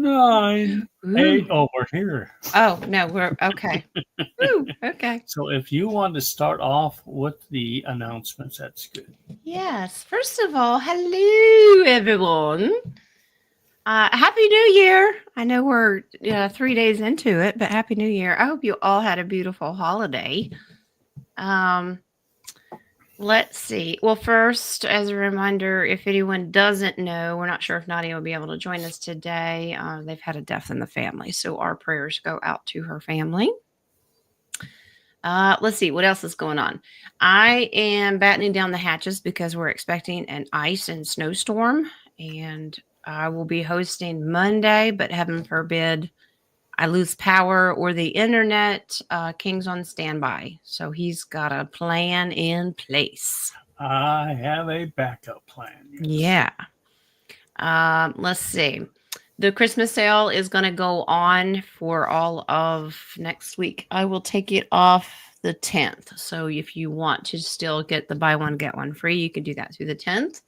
9, 8. Ooh. Oh, we're here. Oh, no, we're okay. Ooh, okay. So if you want to start off with the announcements, that's good. Yes. First of all, hello, everyone. Happy New Year. I know we're 3 days into it, but Happy New Year. I hope you all had a beautiful holiday. Um, let's see. Well, first, as a reminder, if anyone doesn't know, we're not sure if Nadia will be able to join us today. They've had a death in the family, so our prayers go out to her family. Let's see what else is going on. I am battening down the hatches because we're expecting an ice and snowstorm, and I will be hosting Monday, but heaven forbid I lose power or the internet. King's on standby, so he's got a plan in place. I have a backup plan. Yes. Yeah. Let's see. The Christmas sale is going to go on for all of next week. I will take it off the 10th. So if you want to still get the buy one, get one free, you can do that through the 10th.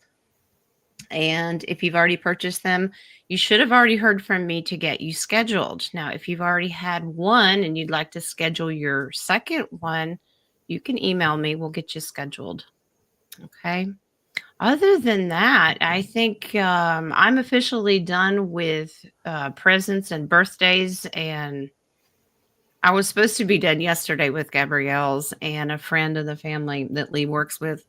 And if you've already purchased them, you should have already heard from me to get you scheduled. Now, if you've already had one and you'd like to schedule your second one, you can email me. We'll get you scheduled. Okay. Other than that, I think I'm officially done with presents and birthdays. And I was supposed to be done yesterday with Gabrielle's, and a friend of the family that Lee works with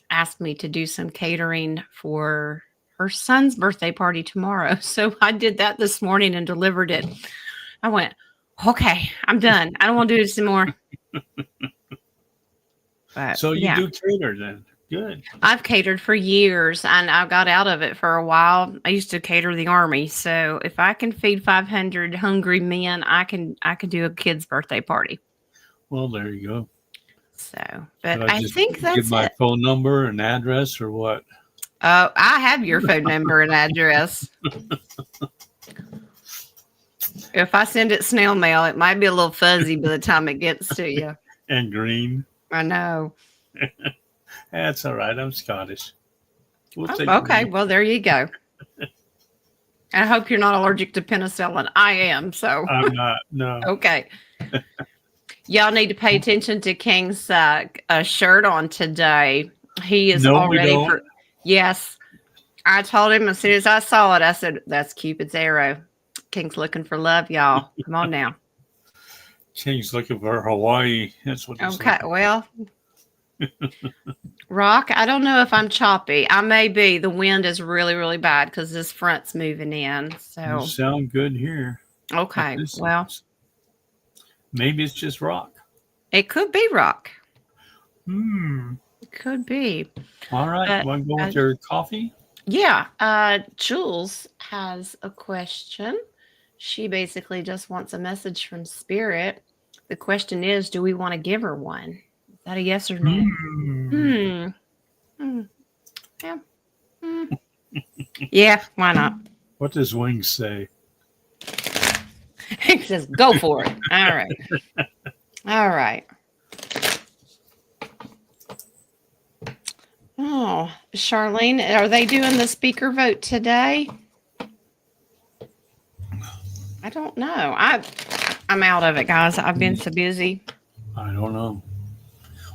asked me to do some catering for her son's birthday party tomorrow. So I did that this morning and delivered it. I went, okay, I'm done. I don't want to do this anymore. But, So you do cater then. Good. I've catered for years and I got out of it for a while. I used to cater the army. So if I can feed 500 hungry men, I can do a kid's birthday party. Well, there you go. So, but I think that's give my it. phone number and address or what? Oh, I have your phone number and address. If I send it snail mail, it might be a little fuzzy by the time it gets to you. And green. I know. That's all right. I'm Scottish. We'll okay. Green. Well, there you go. I hope you're not allergic to penicillin. I am. So I'm not. No. Okay. Y'all need to pay attention to King's shirt on today. He is already. Yes. I told him as soon as I saw it, I said, that's Cupid's arrow. King's looking for love, y'all. Come on now. King's looking for Hawaii. That's what. Okay. Well. Rock, I don't know if I'm choppy. I may be. The wind is really, really bad because this front's moving in. So you sound good here. Okay. Well, maybe it's just rock. It could be rock. It could be. All right. Want to go with your coffee? Yeah. Jules has a question. She basically just wants a message from Spirit. The question is, do we want to give her one? Is that a yes or no? Yeah. Yeah, why not? What does Wings say? He says, go for it. All right. All right. Oh, Charlene, are they doing the speaker vote today? I don't know. I'm out of it, guys. I've been so busy. I don't know.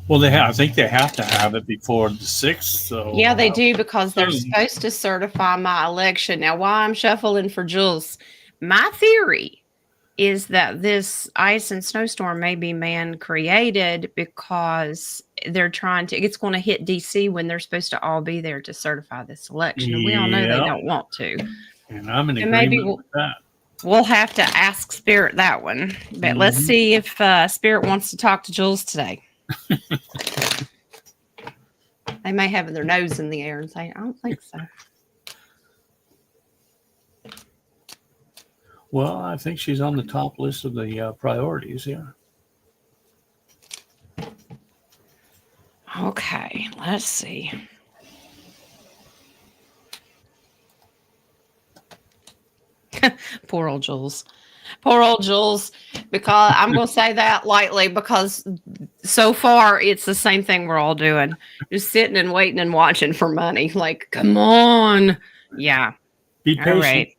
Well, I think they have to have it before the 6th. So yeah, they do because they're supposed to certify my election. Now, while I'm shuffling for Jules, my theory is that this ice and snowstorm may be man-created because they're trying to. It's going to hit D.C. when they're supposed to all be there to certify this election, and we all know they don't want to. And I'm in agreement with that. We'll have to ask Spirit that one, but let's see if Spirit wants to talk to Jules today. They may have their nose in the air and say, I don't think so. Well, I think she's on the top list of the priorities, yeah. Okay, let's see. Poor old Jules. Poor old Jules, because I'm going to say that lightly because so far it's the same thing we're all doing. Just sitting and waiting and watching for money. Like, come on. Yeah. Be patient. All right.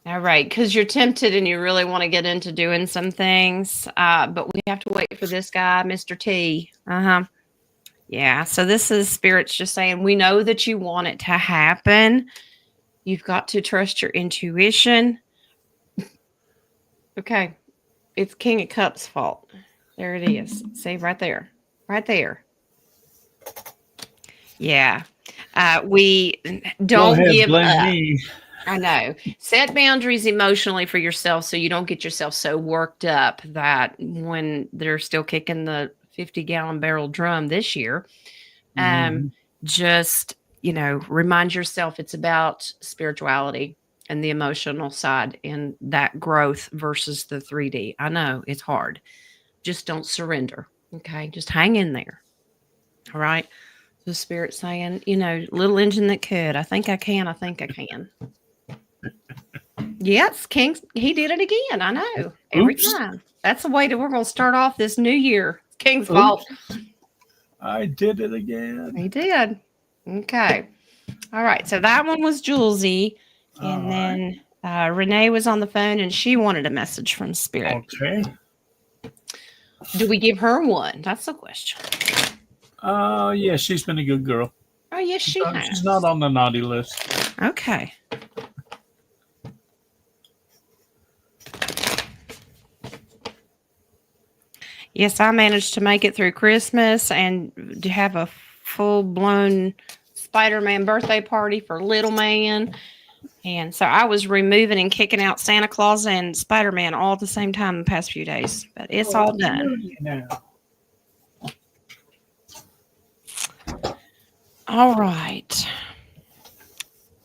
All right, because you're tempted and you really want to get into doing some things, but we have to wait for this guy, Mr. T. Yeah, so this is spirits just saying, we know that you want it to happen. You've got to trust your intuition. Okay, it's King of Cups' fault. There it is. See, right there. Right there. Yeah. We Go don't ahead, give blame up. me. I know. Set boundaries emotionally for yourself so you don't get yourself so worked up that when they're still kicking the 50-gallon barrel drum this year, Mhm. just, remind yourself it's about spirituality and the emotional side and that growth versus the 3D. I know it's hard. Just don't surrender. Okay. Just hang in there. All right. The spirit saying, little engine that could. I think I can. I think I can. Yes, King, he did it again. I know. Every Oops. time. That's the way that we're going to start off this new year. It's King's fault. Oops. I did it again. He did. Okay. All right. So that one was Julesy. All And right. then Renee was on the phone and she wanted a message from Spirit. Okay. Do we give her one? That's the question. Yeah, she's been a good girl. Oh, yes, she has. She's not on the naughty list. Okay. Yes, I managed to make it through Christmas and to have a full-blown Spider-Man birthday party for little man. And so I was removing and kicking out Santa Claus and Spider-Man all at the same time the past few days. But it's all done. Now. All right.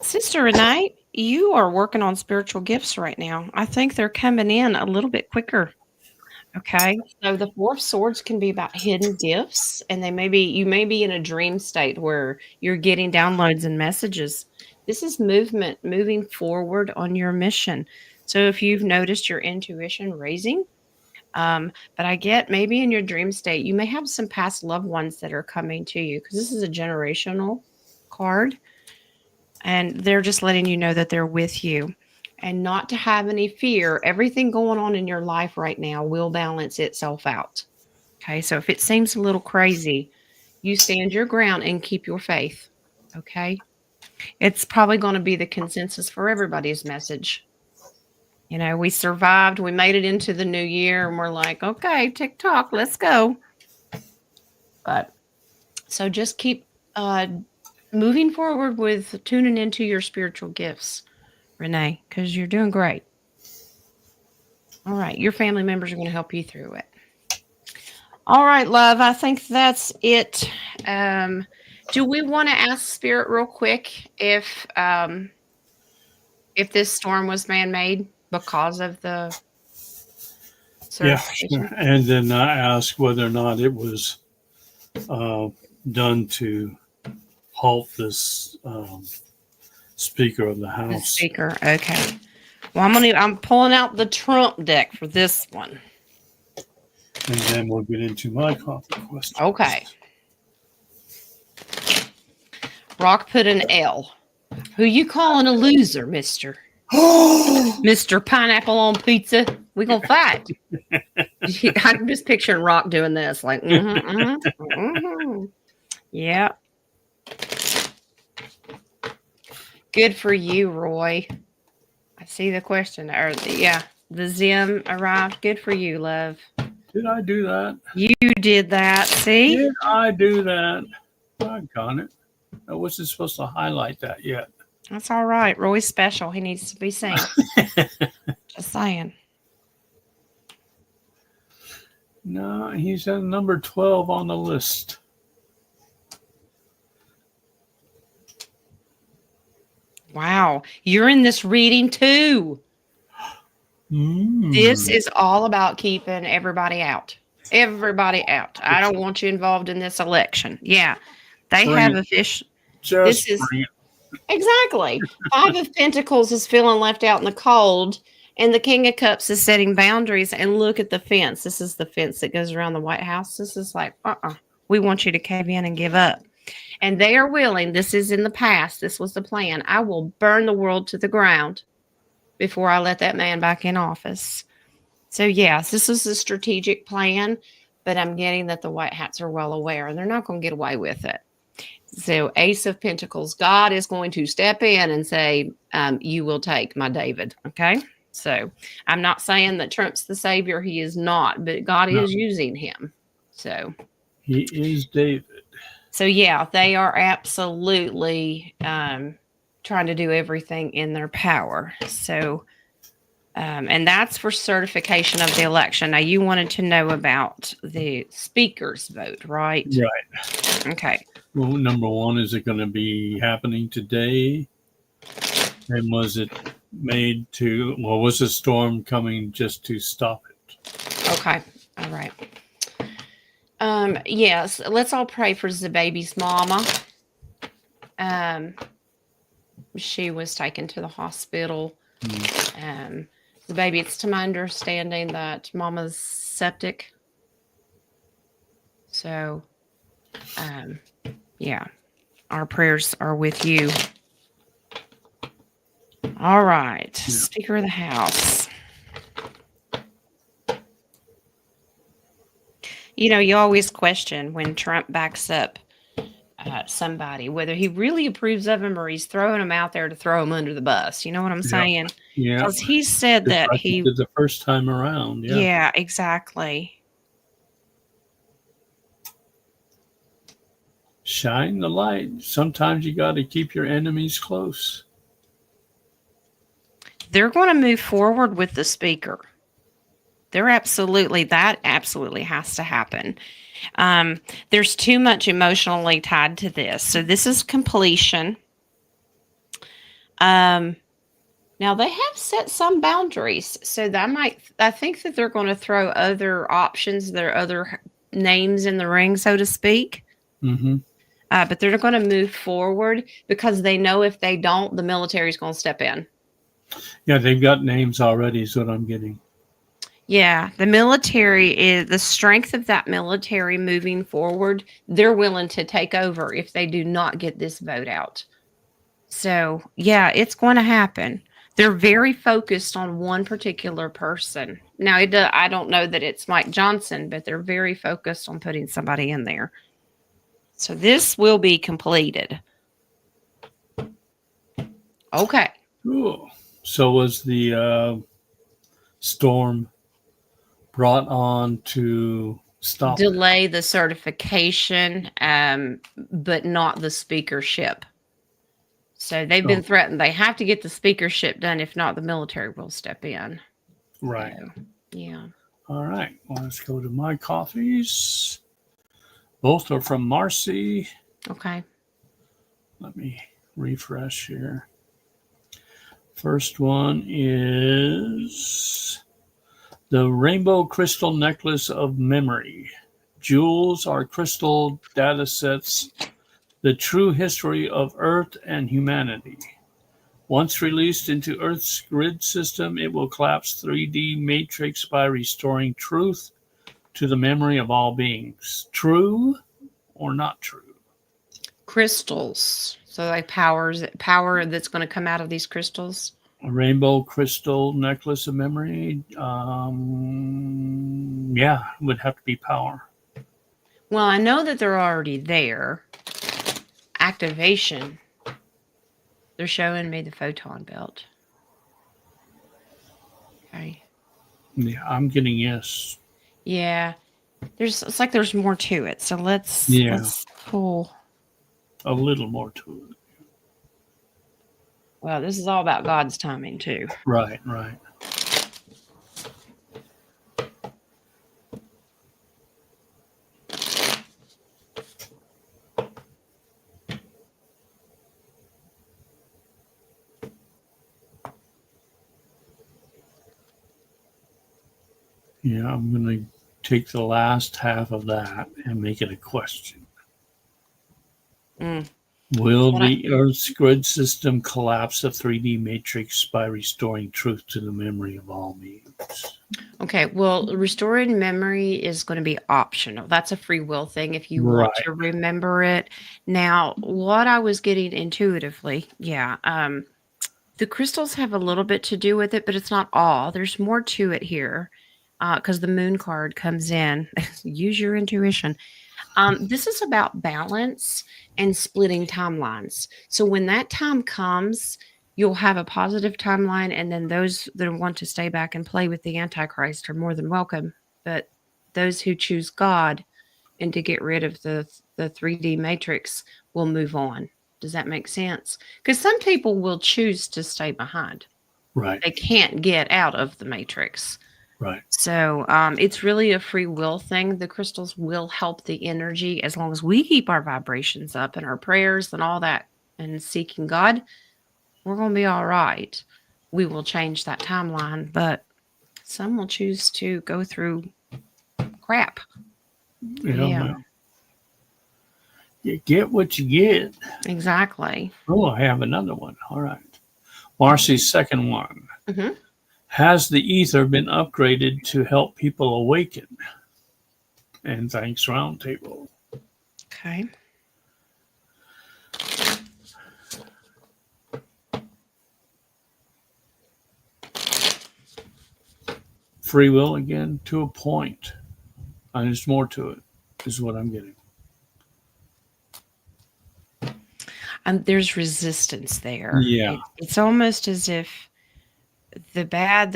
Sister Renee, you are working on spiritual gifts right now. I think they're coming in a little bit quicker. Okay. So the Four of Swords can be about hidden gifts, and you may be in a dream state where you're getting downloads and messages. This is movement, moving forward on your mission. So if you've noticed your intuition raising, but I get maybe in your dream state, you may have some past loved ones that are coming to you because this is a generational card, and they're just letting you know that they're with you. And not to have any fear. Everything going on in your life right now will balance itself out. Okay. So if it seems a little crazy, you stand your ground and keep your faith. Okay. It's probably going to be the consensus for everybody's message. We survived. We made it into the new year and we're like, okay, TikTok, let's go. But so just keep moving forward with tuning into your spiritual gifts, Renee, because you're doing great. All right. Your family members are going to help you through it. All right, love. I think that's it. Do we want to ask Spirit real quick if this storm was man-made because of the certification? Yeah, sure. And then I asked whether or not it was done to halt this Speaker of the The House. speaker. Okay. Well, I'm pulling out the Trump deck for this one. And then we'll get into my coffee question. Okay. Rock put an L. Who you calling a loser, mister? Mr. Pineapple on Pizza. We gonna fight. I'm just picturing Rock doing this, like, yeah. Good for you, Roy. I see the question. The Zim arrived. Good for you, love. Did I do that? You did that. See? Did I do that? I got it. I wasn't supposed to highlight that yet. That's all right. Roy's special. He needs to be seen. Just saying. No, he's at number 12 on the list. Wow. You're in this reading too. This is all about keeping everybody out. Everybody out. I don't want you involved in this election. Yeah. They have a fish. Just bring it. Exactly. Five of Pentacles is feeling left out in the cold, and the King of Cups is setting boundaries. And look at the fence. This is the fence that goes around the White House. This is like, we want you to cave in and give up. And they are willing. This is in the past. This was the plan. I will burn the world to the ground. before I let that man back in office. So, yes, this is a strategic plan, but I'm getting that the White Hats are well aware and they're not going to get away with it. So, Ace of Pentacles, God is going to step in and say, you will take my David. Okay. So, I'm not saying that Trump's the savior. He is not, but God No, is using him. So, he is David. yeah, they are absolutely trying to do everything in their power. So, and that's for certification of the election. Now, you wanted to know about the speaker's vote, right? Right. Okay. Well, number one, is it going to be happening today? And was it made to, well, was the storm coming just to stop it? Okay. All right. Yes, let's all pray for the baby's mama. She was taken to the hospital. The baby, it's to my understanding that mama's septic. So, yeah, our prayers are with you. All right. Yeah. Speaker of the House. You know, you always question when Trump backs up somebody, whether he really approves of him or he's throwing him out there to throw him under the bus. You know what I'm saying? Yeah. Because he said that like he did the first time around. Yeah. Yeah, exactly. Shine the light. Sometimes you got to keep your enemies close. They're going to move forward with the speaker. That absolutely has to happen. There's too much emotionally tied to this. So this is completion. Now they have set some boundaries. So I think that they're going to throw other options, their other names in the ring, so to speak. Mm-hmm. But they're going to move forward because they know if they don't, the military is going to step in. Yeah, they've got names already, is what I'm getting. Yeah, the military is the strength of that military moving forward. They're willing to take over if they do not get this vote out. So, yeah, it's going to happen. They're very focused on one particular person. Now, I don't know that it's Mike Johnson, but they're very focused on putting somebody in there. So this will be completed. Okay. Cool. So was the storm brought on to delay the certification, but not the speakership. So they've been threatened. They have to get the speakership done. If not, the military will step in. Right. So, yeah. All right. Well, let's go to my coffees. Both are from Marcy. Okay. Let me refresh here. First one is the Rainbow Crystal Necklace of Memory. Jewels are crystal data sets, the true history of Earth and humanity. Once released into Earth's grid system, it will collapse 3D matrix by restoring truth to the memory of all beings. True or not true? Crystals. So like power that's going to come out of these crystals. A rainbow crystal necklace of memory. Yeah, would have to be power. Well, I know that they're already there. Activation. They're showing me the photon belt. Okay. Yeah, I'm getting yes. Yeah. It's like there's more to it. So let's pull a little more to it. Well, this is all about God's timing too. Right. Yeah, I'm going to take the last half of that and make it a question. Will the Earth's grid system collapse the 3D matrix by restoring truth to the memory of all beings? Okay, well, restoring memory is going to be optional. That's a free will thing if you want to remember it. Now, what I was getting intuitively, The crystals have a little bit to do with it, but it's not all. There's more to it here because the moon card comes in. Use your intuition. This is about balance and splitting timelines. So when that time comes, you'll have a positive timeline, and then those that want to stay back and play with the Antichrist are more than welcome. But those who choose God and to get rid of the 3D matrix will move on. Does that make sense? Because some people will choose to stay behind. Right. They can't get out of the matrix. Right. So it's really a free will thing. The crystals will help the energy as long as we keep our vibrations up and our prayers and all that and seeking God. We're going to be all right. We will change that timeline, but some will choose to go through crap. Yeah. You get what you get. Exactly. Oh, I have another one. All right. Marcy's second one. Mm-hmm. Has the ether been upgraded to help people awaken? And thanks, Roundtable. Okay. Free will again to a point. And there's more to it, is what I'm getting. There's resistance there. Yeah. It's almost as if the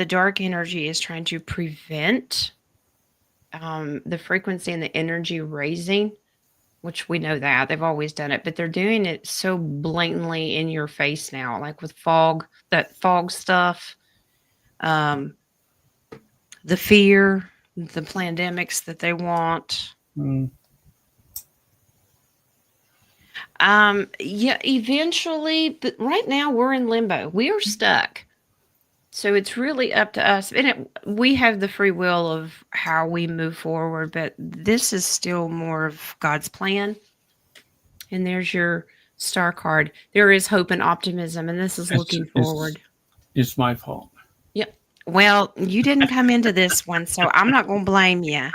dark energy is trying to prevent the frequency and the energy raising, which we know that they've always done it, but they're doing it so blatantly in your face now, like with that fog stuff, the fear, the pandemics that they want. Yeah, eventually, but right now we're in limbo. We are stuck. So it's really up to us. And we have the free will of how we move forward, but this is still more of God's plan. And there's your star card. There is hope and optimism, and this is looking forward. It's my fault. Yep. Well, you didn't come into this one, so I'm not going to blame you.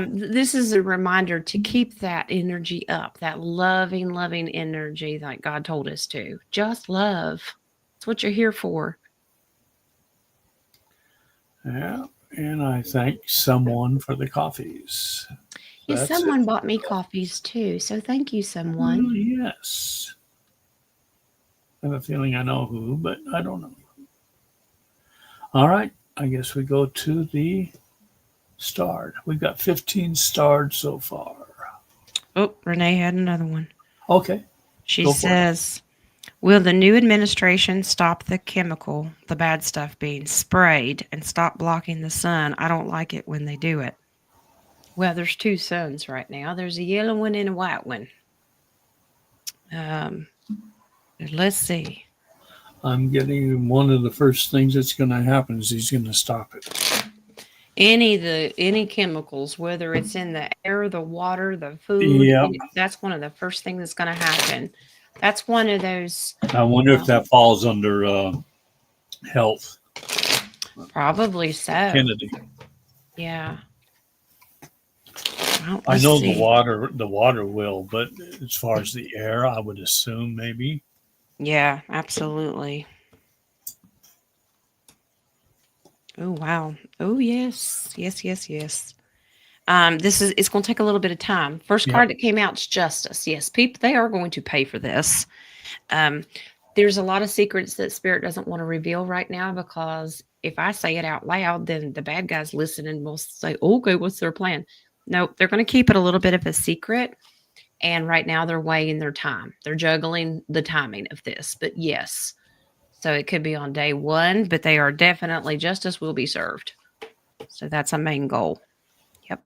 This is a reminder to keep that energy up, that loving energy like God told us to. Just love. That's what you're here for. Yeah, and I thank someone for the coffees. Yes, someone bought me coffees too, so thank you, someone. Well, yes. I have a feeling I know who, but I don't know. All right, I guess we go to the starred. We've got 15 starred so far. Oh, Renee had another one. Okay. She says, will the new administration stop the bad stuff being sprayed and stop blocking the sun? I don't like it when they do it. Well, there's two suns right now. There's a yellow one and a white one. Let's see. I'm getting one of the first things that's going to happen is he's going to stop it. Any chemicals, whether it's in the air, the water, the food, that's one of the first things that's going to happen. That's one of those. I wonder if that falls under health. Probably so. Kennedy. Yeah. Well, I know the water will, but as far as the air, I would assume maybe. Yeah, absolutely. Oh, wow. Oh, yes. Yes. It's going to take a little bit of time. First card that came out is justice. Yes, people, they are going to pay for this. There's a lot of secrets that Spirit doesn't want to reveal right now, because if I say it out loud, then the bad guys listening will say, okay, what's their plan? No, they're going to keep it a little bit of a secret. And right now they're weighing their time. They're juggling the timing of this. But yes, so it could be on day one, but they are definitely, justice will be served. So that's a main goal. Yep.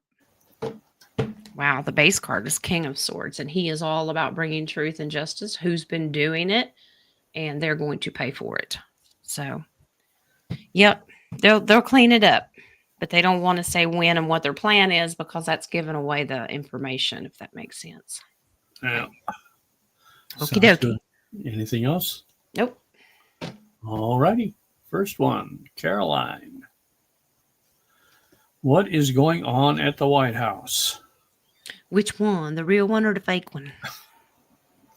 Wow, the base card is King of Swords, and he is all about bringing truth and justice. Who's been doing it, and they're going to pay for it. So, yep, they'll clean it up, but they don't want to say when and what their plan is, because that's giving away the information, if that makes sense. Yeah. Okie dokie. Anything else? Nope. All righty. First one, Caroline. What is going on at the White House? Which one? The real one or the fake one?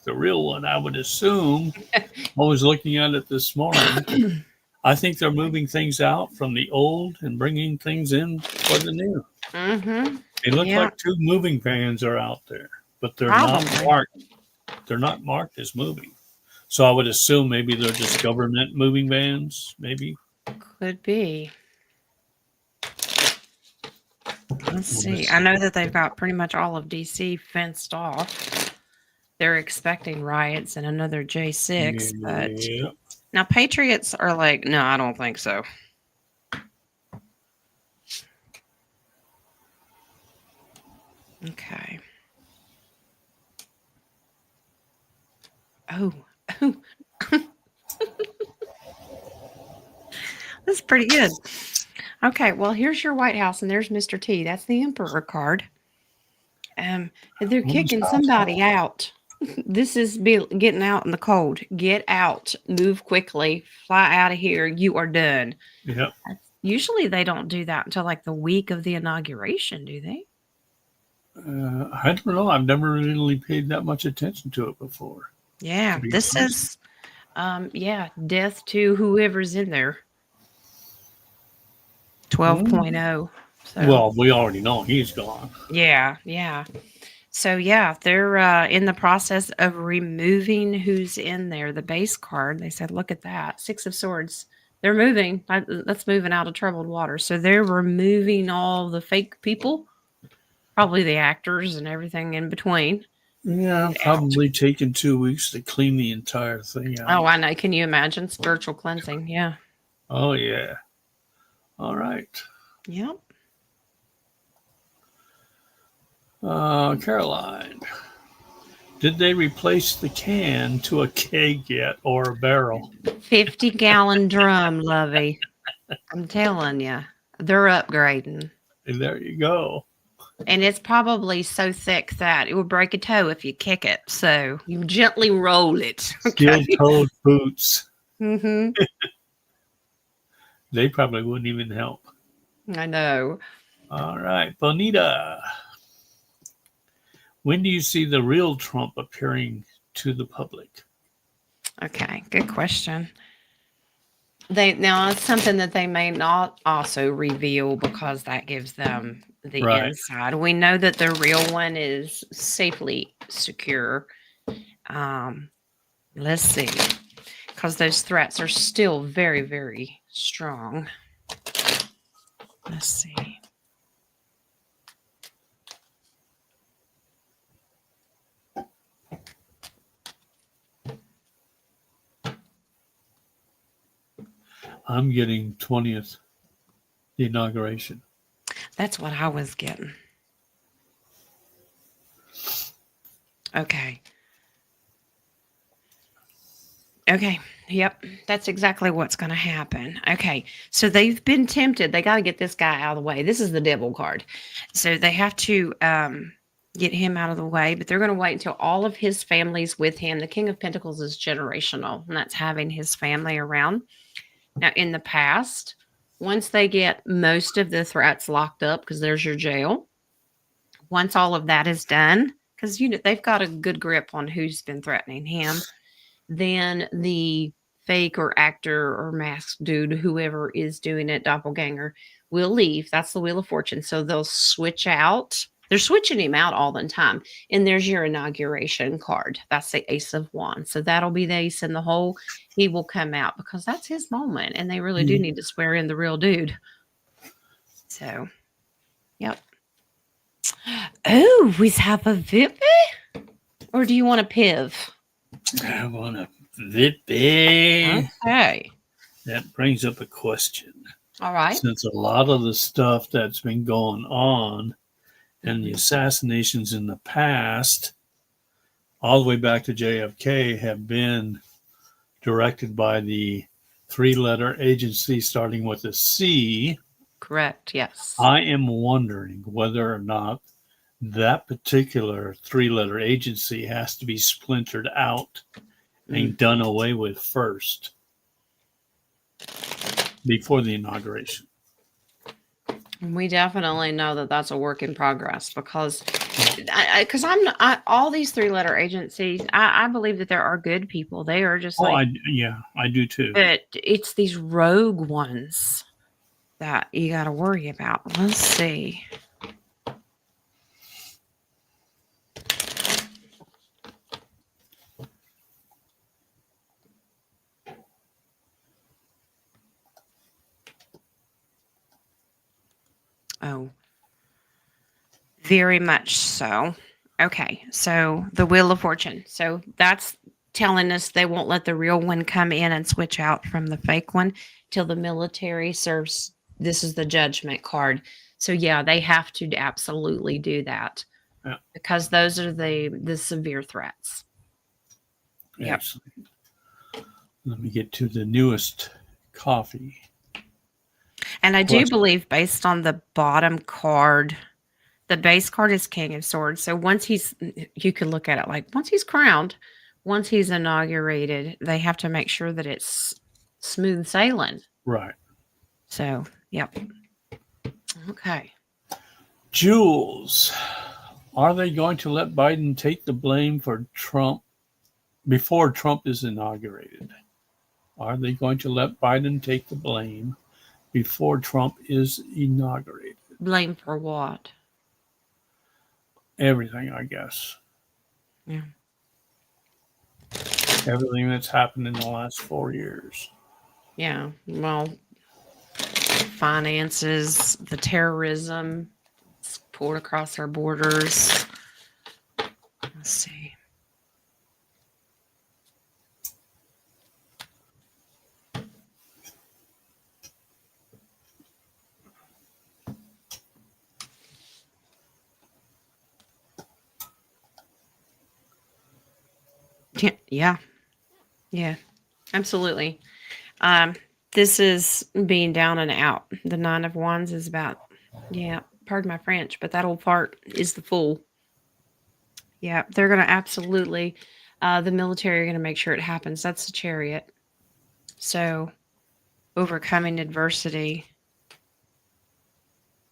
the real one. I would assume. I was looking at it this morning. I think they're moving things out from the old and bringing things in for the new. Mm-hmm. It looks Yeah, like 2 moving vans are out there, but they're not probably. marked. They're not marked as moving. So I would assume maybe they're just government moving vans, maybe. Could be. Let's see. I know that they've got pretty much all of DC fenced off. They're expecting riots and another J6, but Yeah. now Patriots are like, no, I don't think so. Okay. Oh, that's pretty good. Okay, well, here's your White House, and there's Mr. T. That's the Emperor card. They're kicking somebody out. This is getting out in the cold. Get out. Move quickly. Fly out of here. You are done. Yep. Usually they don't do that until like the week of the inauguration, do they? I don't know. I've never really paid that much attention to it before. Yeah, be this honest. is, death to whoever's in there. 12.0. So, Well, we already know he's gone. yeah. So, yeah, they're in the process of removing who's in there. The base card, they said, look at that. 6 of Swords. They're moving. That's moving out of troubled water. So they're removing all the fake people, probably the actors and everything in between. Yeah, probably taken 2 weeks to clean the entire thing out. Oh, I know. Can you imagine spiritual cleansing? Yeah. Oh, yeah. All right. Yep. Caroline, did they replace the can to a keg yet or a barrel? 50-gallon drum, Lovey. I'm telling you, they're upgrading. And there you go. And it's probably so thick that it would break a toe if you kick it. So you gently roll it. Okay. Steel-toed boots. Mm-hmm. They probably wouldn't even help. I know. All right, Bonita. When do you see the real Trump appearing to the public? Okay, good question. Now it's something that they may not also reveal because that gives them the Right. inside. We know that the real one is safely secure. Let's see, because those threats are still very, very strong. Let's see. I'm getting 20th, the inauguration. That's what I was getting. Okay. Yep. That's exactly what's going to happen. Okay. So they've been tempted. They got to get this guy out of the way. This is the devil card. So they have to get him out of the way, but they're going to wait until all of his family's with him. The King of Pentacles is generational, and that's having his family around. Now, in the past, once they get most of the threats locked up, because there's your jail, once all of that is done, because they've got a good grip on who's been threatening him, then the fake or actor or masked dude, whoever is doing it, doppelganger, will leave. That's the Wheel of Fortune. So they'll switch out. They're switching him out all the time. And there's your inauguration card. That's the Ace of Wands. So that'll be the ace in the hole. He will come out because that's his moment. And they really do need to swear in the real dude. So, yep. Oh, we have a Vippy? Or do you want a Piv? I want a Vippy. Okay. That brings up a question. All right. Since a lot of the stuff that's been going on and the assassinations in the past, all the way back to JFK, have been directed by the 3-letter agency starting with a C. Correct, yes. I am wondering whether or not that particular 3-letter agency has to be splintered out and done away with first before the inauguration. We definitely know that that's a work in progress because Because all these 3-letter agencies, I believe that there are good people. They are just Oh, like, I do too. but it's these rogue ones that you got to worry about. Let's see. Oh, very much so. Okay, so the Wheel of Fortune. So that's telling us they won't let the real one come in and switch out from the fake one till the military serves. This is the judgment card. So yeah, they have to absolutely do that Yeah. because those are the severe threats. Yep. Excellent. Let me get to the newest coffee. And I do Question. believe based on the bottom card, the base card is King of Swords. So once you could look at it like once he's crowned, once he's inaugurated, they have to make sure that it's smooth sailing. Right. So, yep. Okay. Jules, are they going to let Biden take the blame for Trump before Trump is inaugurated? Are they going to let Biden take the blame before Trump is inaugurated? Blame for what? Everything, I guess. Yeah. Everything that's happened in the last 4 years. Yeah. Well, finances, the terrorism poured across our borders. Let's see. Yeah. Yeah. Absolutely. This is being down and out. The 9 of Wands is about, yeah, pardon my French, but that old fart is the fool. Yeah, they're going to absolutely, the military are going to make sure it happens. That's the Chariot. So, overcoming adversity.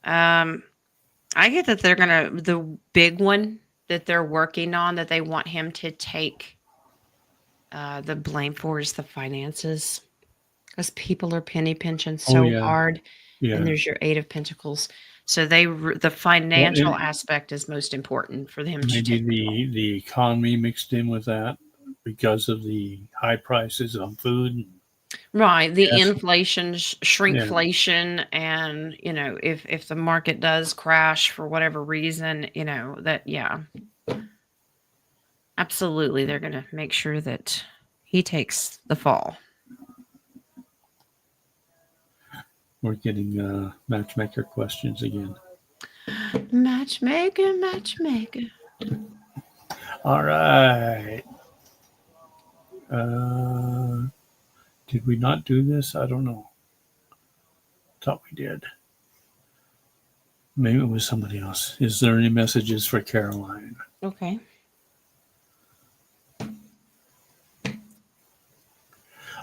I get that they're going to, the big one that they're working on that they want him to take the blame for is the finances. Because people are penny pinching so hard. Yeah. And there's your 8 of Pentacles. So the financial aspect is most important for them to Maybe take. the economy mixed in with that because of the high prices on food. Right. The Yes. inflation, shrinkflation, and if the market does crash for whatever reason, yeah. Absolutely. They're gonna make sure that he takes the fall. We're getting matchmaker questions again. Matchmaker, matchmaker. All right. Did we not do this? I don't know. Thought we did. Maybe it was somebody else. Is there any messages for Caroline? Okay.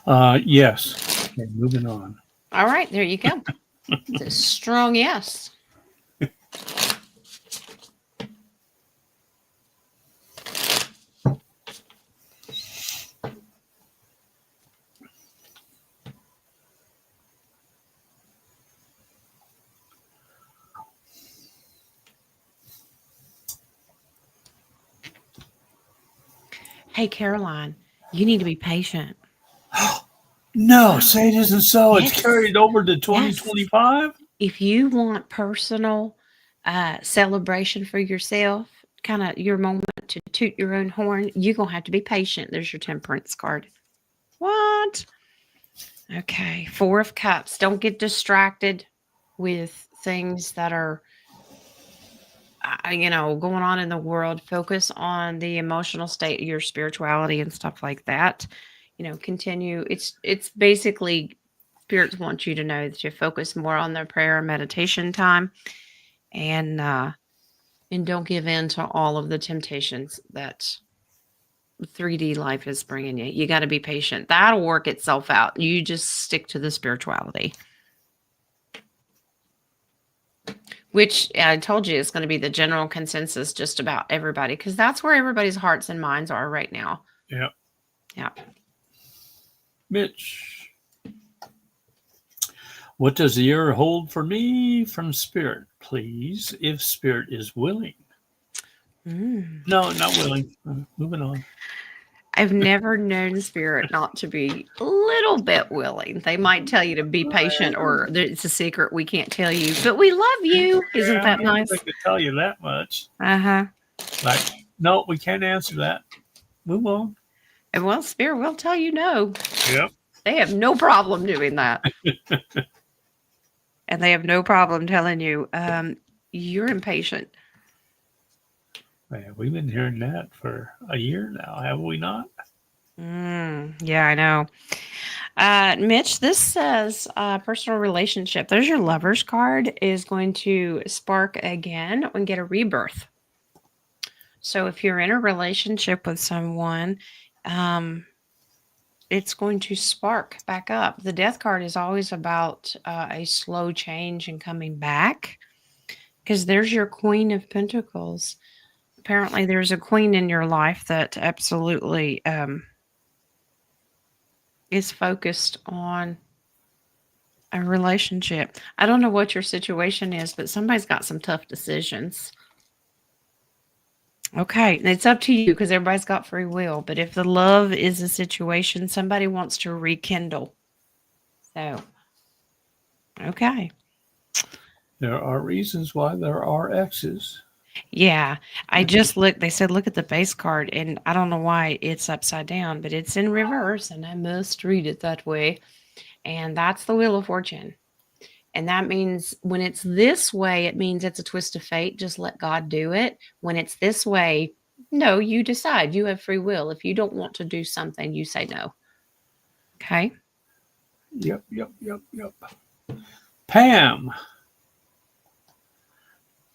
Yes. Okay, moving on. All right. There you go. It's a strong yes. Hey, Caroline, you need to be patient. No, say it isn't so. Yes. It's carried over to 2025. Yes. If you want personal celebration for yourself, kind of your moment to toot your own horn, you're going to have to be patient. There's your Temperance card. What? Okay. 4 of Cups. Don't get distracted with things that are going on in the world. Focus on the emotional state, your spirituality and stuff like that. Continue. It's basically spirits want you to know that you focus more on their prayer and meditation time, and don't give in to all of the temptations that 3D life is bringing you. You got to be patient. That'll work itself out. You just stick to the spirituality. which I told you is going to be the general consensus just about everybody, because that's where everybody's hearts and minds are right now. Yeah. Yeah. Mitch, what does the year hold for me from Spirit, please, if Spirit is willing? No, not willing. Moving on. I've never known Spirit not to be a little bit willing. They might tell you to be patient, or it's a secret we can't tell you, but we love you. Isn't that I don't nice? think I could tell you that much. Uh-huh. Like, no, we can't answer that. Move on. And well, Spirit will tell you no. Yep. They have no problem doing that. And they have no problem telling you, you're impatient. Man, we've been hearing that for a year now, have we not? Yeah, I know. Mitch, this says personal relationship. There's your lover's card is going to spark again and get a rebirth. So if you're in a relationship with someone, it's going to spark back up. The death card is always about a slow change and coming back, because there's your Queen of Pentacles. Apparently, there's a queen in your life that absolutely is focused on a relationship. I don't know what your situation is, but somebody's got some tough decisions. Okay, and it's up to you, because everybody's got free will. But if the love is a situation, somebody wants to rekindle. So, okay. There are reasons why there are X's. Yeah, I just looked. They said, look at the base card, and I don't know why it's upside down, but it's in reverse, and I must read it that way. And that's the Wheel of Fortune. And that means when it's this way, it means it's a twist of fate. Just let God do it. When it's this way, no, you decide. You have free will. If you don't want to do something, you say no. Okay. Yep. Pam,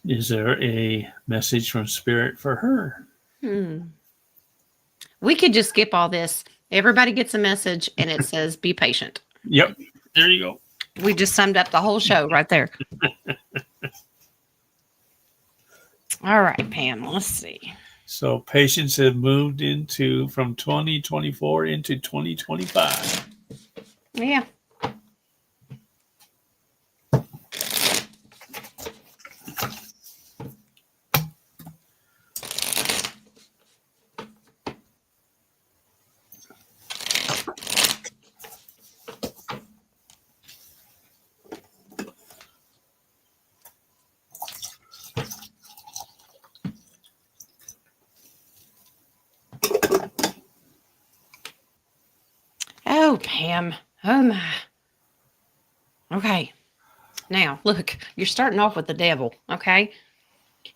is there a message from Spirit for her? We could just skip all this. Everybody gets a message, and it says, be patient. Yep. There you go. We just summed up the whole show right there. All right, Pam, let's see. So patients have moved from 2024 into 2025. Yeah. Oh, Pam. Oh, my. Okay. Now, look, you're starting off with the devil, okay?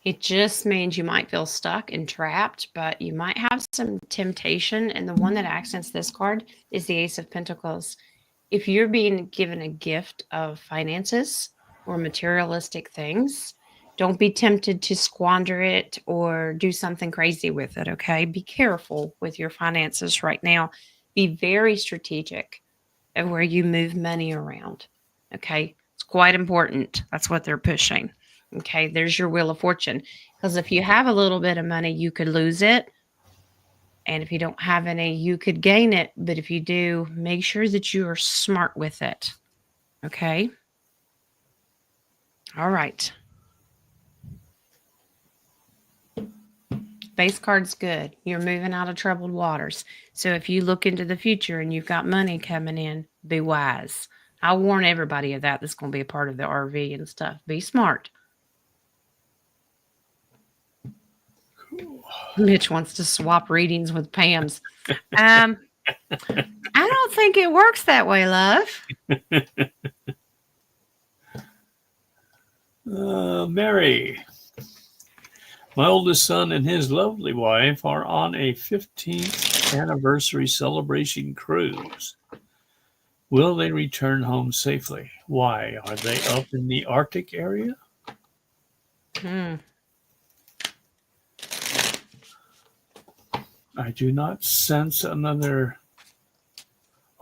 It just means you might feel stuck and trapped, but you might have some temptation. And the one that accents this card is the Ace of Pentacles. If you're being given a gift of finances or materialistic things, don't be tempted to squander it or do something crazy with it, okay? Be careful with your finances right now. Be very strategic of where you move money around, okay? It's quite important. That's what they're pushing. Okay, there's your Wheel of Fortune. Because if you have a little bit of money, you could lose it. And if you don't have any, you could gain it. But if you do, make sure that you are smart with it. Okay? All right. Base card's good. You're moving out of troubled waters. So if you look into the future and you've got money coming in, be wise. I'll warn everybody of that. That's going to be a part of the RV and stuff. Be smart. Mitch wants to swap readings with Pam's. I don't think it works that way, love. Mary, my oldest son and his lovely wife are on a 15th anniversary celebration cruise. Will they return home safely? Why? Are they up in the Arctic area? I do not sense another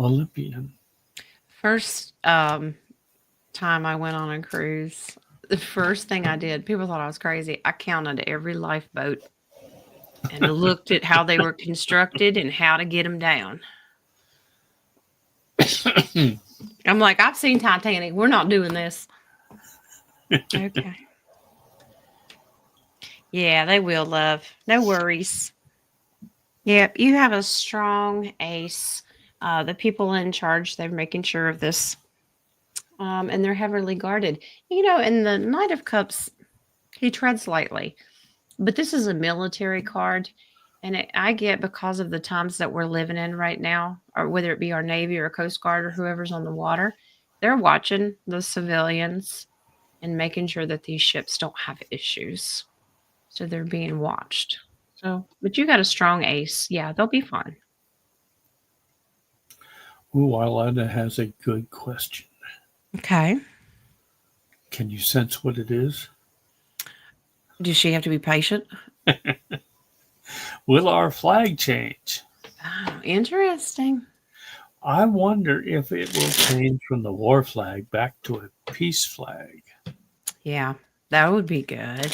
Olympian. First time I went on a cruise, the first thing I did, people thought I was crazy. I counted every lifeboat and looked at how they were constructed and how to get them down. I'm like, I've seen Titanic. We're not doing this. Okay. Yeah, they will, love. No worries. Yep, you have a strong ace. The people in charge, they're making sure of this. And they're heavily guarded. In the Knight of Cups, he treads lightly. But this is a military card. And I get, because of the times that we're living in right now, or whether it be our Navy or Coast Guard or whoever's on the water, they're watching the civilians and making sure that these ships don't have issues. So they're being watched. So, but you got a strong ace. Yeah, they'll be fine. Ooh, Arletta has a good question. Okay. Can you sense what it is? Does she have to be patient? Will our flag change? Oh, interesting. I wonder if it will change from the war flag back to a peace flag. Yeah, that would be good.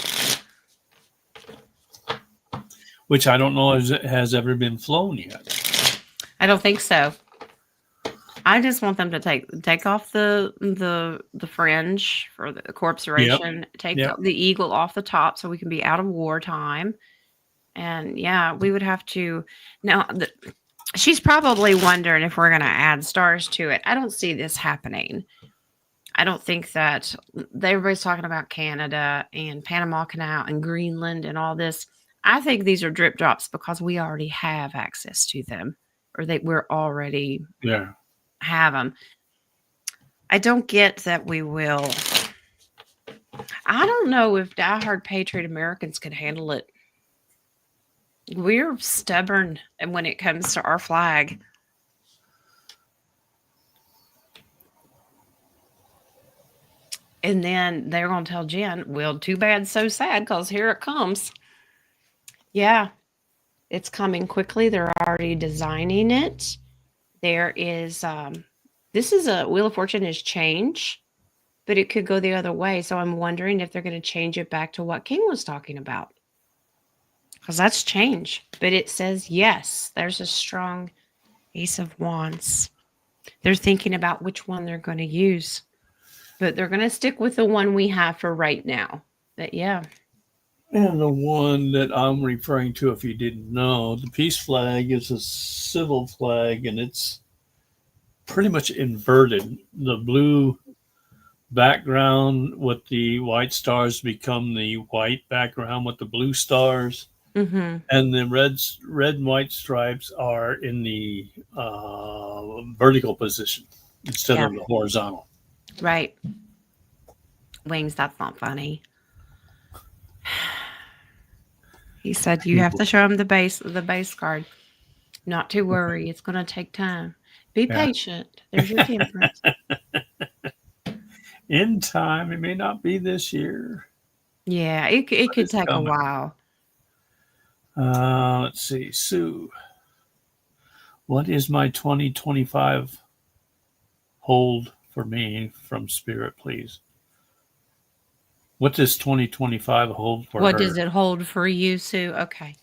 Which I don't know if it has ever been flown yet. I don't think so. I just want them to take off the fringe for the corporation, take Yep. the eagle off the top so we can be out of wartime. And yeah, we would have to now. She's probably wondering if we're going to add stars to it. I don't see this happening. I don't think that everybody's talking about Canada and Panama Canal and Greenland and all this. I think these are drip drops because we already have access to them, or we're already have them. I don't get that we will. I don't know if diehard Patriot Americans can handle it. We're stubborn when it comes to our flag. And then they're going to tell Jen, well, too bad, so sad, because here it comes. Yeah, it's coming quickly. They're already designing it. There is, this is a Wheel of Fortune is change, but it could go the other way. So I'm wondering if they're going to change it back to what King was talking about. Because that's change. But it says, yes, there's a strong Ace of Wands. They're thinking about which one they're going to use. But they're going to stick with the one we have for right now. But yeah. And the one that I'm referring to, if you didn't know, the peace flag is a civil flag, and it's pretty much inverted. The blue background with the white stars become the white background with the blue stars. Mm-hmm. And the red and white stripes are in the vertical position instead of the horizontal. Right. Wings, that's not funny. He said you have to show him the base card. Not to worry. It's going to take time. Be patient. There's your temperance. In time. It may not be this year. Yeah, it could take a while. Let's see. Sue, what is my 2025 hold for me from Spirit, please? What does 2025 hold for her? What does it hold for you, Sue? Okay.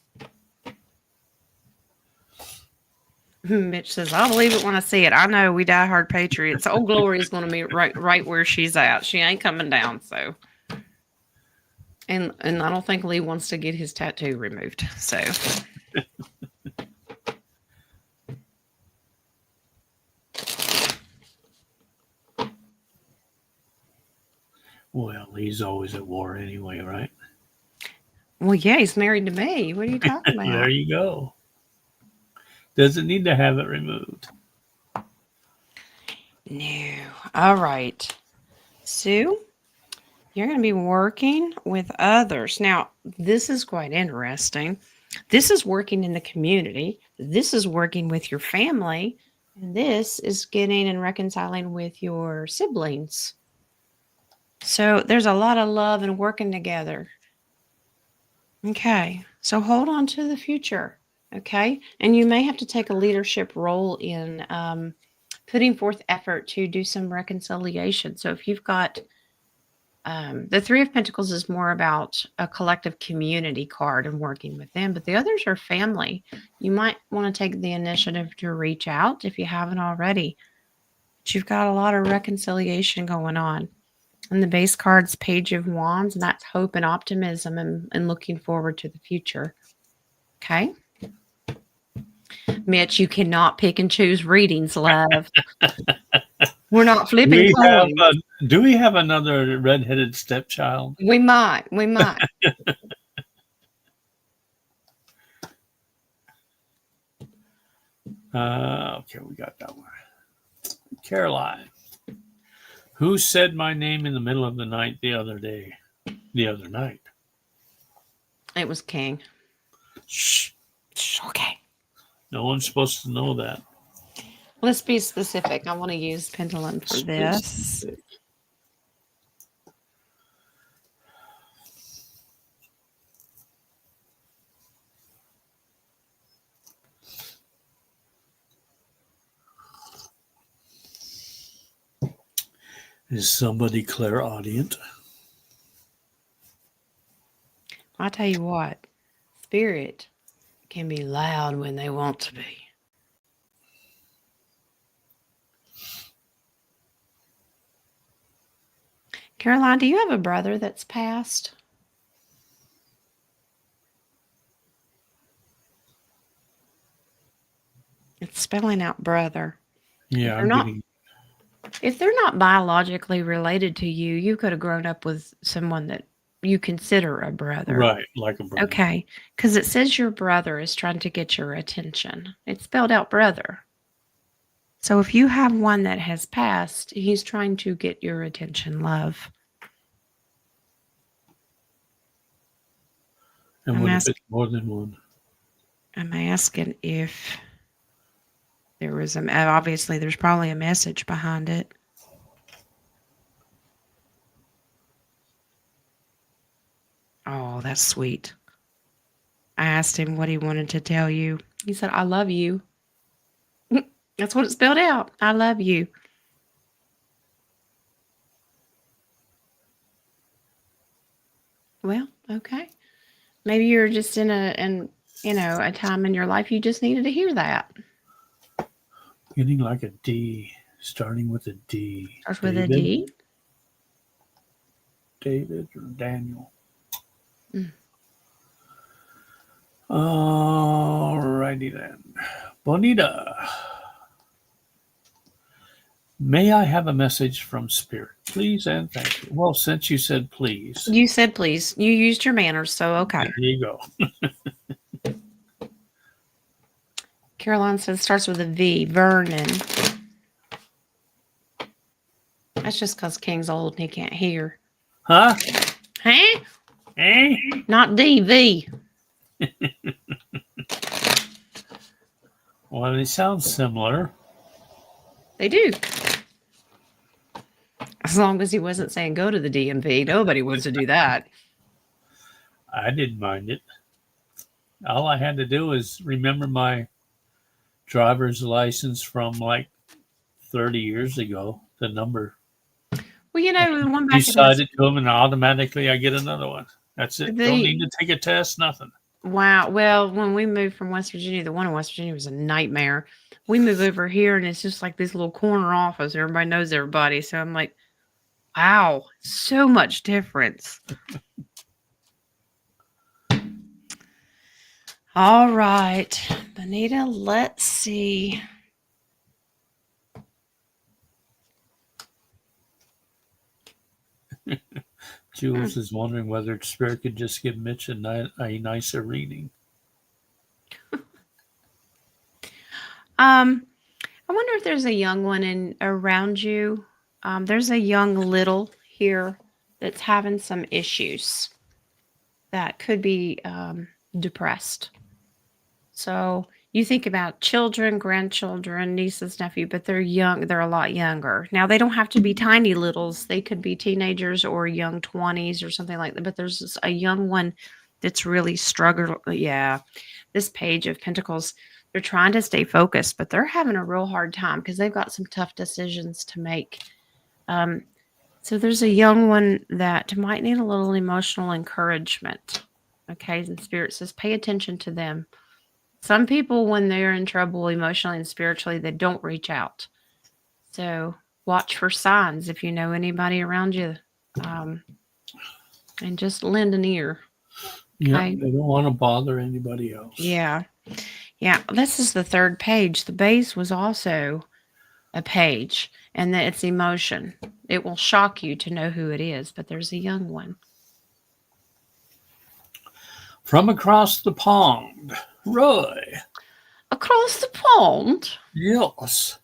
Mitch says, I'll believe it when I see it. I know we die hard patriots. Old Glory is going to be right where she's at. She ain't coming down, so. And I don't think Lee wants to get his tattoo removed, so. Well, he's always at war anyway, right? Well, yeah, he's married to me. What are you talking about? There you go. Doesn't need to have it removed. No. All right. Sue, you're going to be working with others. Now, this is quite interesting. This is working in the community. This is working with your family. And this is getting and reconciling with your siblings. So there's a lot of love and working together. Okay. So hold on to the future. Okay. And you may have to take a leadership role in putting forth effort to do some reconciliation. So if you've got The Three of Pentacles is more about a collective community card and working with them, but the others are family. You might want to take the initiative to reach out if you haven't already. But you've got a lot of reconciliation going on. And the base card's Page of Wands, and that's hope and optimism and looking forward to the future. Okay? Mitch, you cannot pick and choose readings, love. We're not flipping coins. Do we have another redheaded stepchild? We might. We might. Okay, we got that one. Caroline. Who said my name in the middle of the night the other night? It was King. Shh. Okay. No one's supposed to know that. Let's be specific. I want to use pendulum for this. Is somebody clairaudient? I'll tell you what, spirit can be loud when they want to be. Caroline, do you have a brother that's passed? It's spelling out brother. Yeah, If they're not biologically related to you, you could have grown up with someone that you consider a brother. Right, like a brother. Okay, because it says your brother is trying to get your attention. It's spelled out brother. So if you have one that has passed, he's trying to get your attention, love. And what if it's more than one? I'm asking if there was obviously there's probably a message behind it. Oh, that's sweet. I asked him what he wanted to tell you. He said, I love you. That's what it spelled out. I love you. Well, okay. Maybe you're just in a time in your life you just needed to hear that. Getting like a D, starting with a D. Starts with a D. David or Daniel. Alrighty then. Bonita. May I have a message from Spirit, please and thank you. Well, since you said please. You said please. You used your manners, so okay. There you go. Caroline says starts with a V. Vernon. That's just because King's old and he can't hear. Huh? Huh? Eh? Not D, V. Well, they sound similar. They do. As long as he wasn't saying go to the DMV. Nobody wants to do that. I didn't mind it. All I had to do was remember my driver's license from like 30 years ago, the number. Well, the one back Decide it to them, and automatically I get another one. That's it. Don't need to take a test, nothing. Wow. Well, when we moved from West Virginia, the one in West Virginia was a nightmare. We moved over here, and it's just like this little corner office. Everybody knows everybody. So I'm like, wow, so much difference. All right, Bonita, let's see. Jules is wondering whether Spirit could just give Mitch a nicer reading. I wonder if there's a young one around you. There's a young little here that's having some issues that could be depressed. So you think about children, grandchildren, nieces, nephew, but they're young. They're a lot younger. Now, they don't have to be tiny littles. They could be teenagers or young 20s or something like that. But there's a young one that's really struggling. Yeah, this Page of Pentacles, they're trying to stay focused, but they're having a real hard time because they've got some tough decisions to make. So there's a young one that might need a little emotional encouragement. Okay, and Spirit says pay attention to them. Some people, when they're in trouble emotionally and spiritually, they don't reach out. So watch for signs if you know anybody around you, um, and just lend an ear. Yeah, Okay. they don't want to bother anybody else. Yeah. Yeah. This is the third page. The base was also a page, and that it's emotion. It will shock you to know who it is, but there's a young one. From across the pond, Roy. Across the pond? Yes.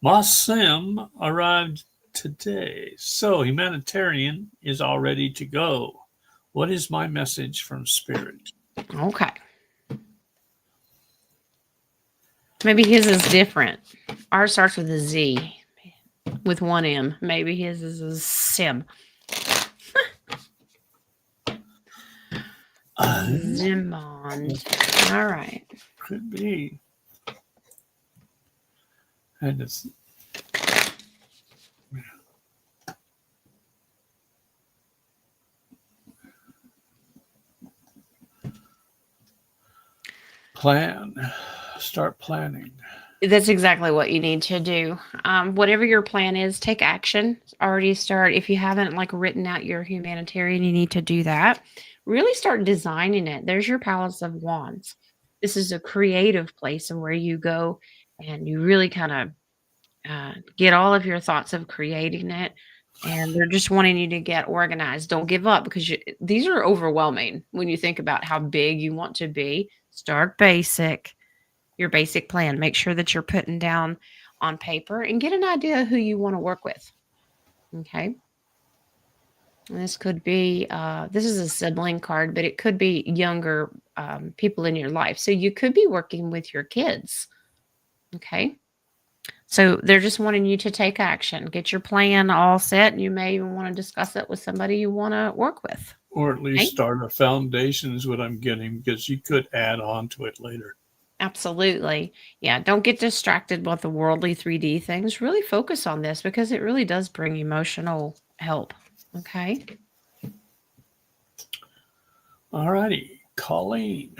My Sim arrived today, so humanitarian is all ready to go. What is my message from Spirit? Okay. Maybe his is different. Ours starts with a Z, with one M. Maybe his is a Sim. Zimmond. All right. Could be. And it's plan. Start planning. That's exactly what you need to do. Whatever your plan is, take action. Already start. If you haven't like written out your humanitarian, you need to do that. Really start designing it. There's your Palace of Wands. This is a creative place where you go and you really kind of get all of your thoughts of creating it. And they're just wanting you to get organized. Don't give up because these are overwhelming when you think about how big you want to be. Start basic, your basic plan. Make sure that you're putting down on paper and get an idea of who you want to work with. Okay. And this could be, this is a sibling card, but it could be younger people in your life. So you could be working with your kids. Okay. So they're just wanting you to take action, get your plan all set, and you may even want to discuss it with somebody you want to work with. Or at least Okay? start a foundation is what I'm getting, because you could add on to it later. Absolutely. Yeah. Don't get distracted with the worldly 3D things. Really focus on this because it really does bring emotional help. Okay. All righty. Colleen.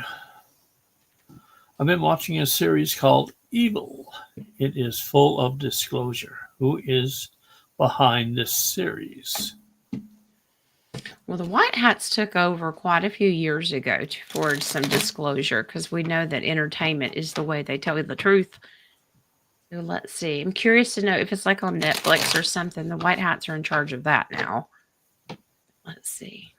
I've been watching a series called Evil. It is full of disclosure. Who is behind this series? Well, the White Hats took over quite a few years ago for some disclosure because we know that entertainment is the way they tell you the truth. So let's see. I'm curious to know if it's like on Netflix or something. The White Hats are in charge of that now. Let's see.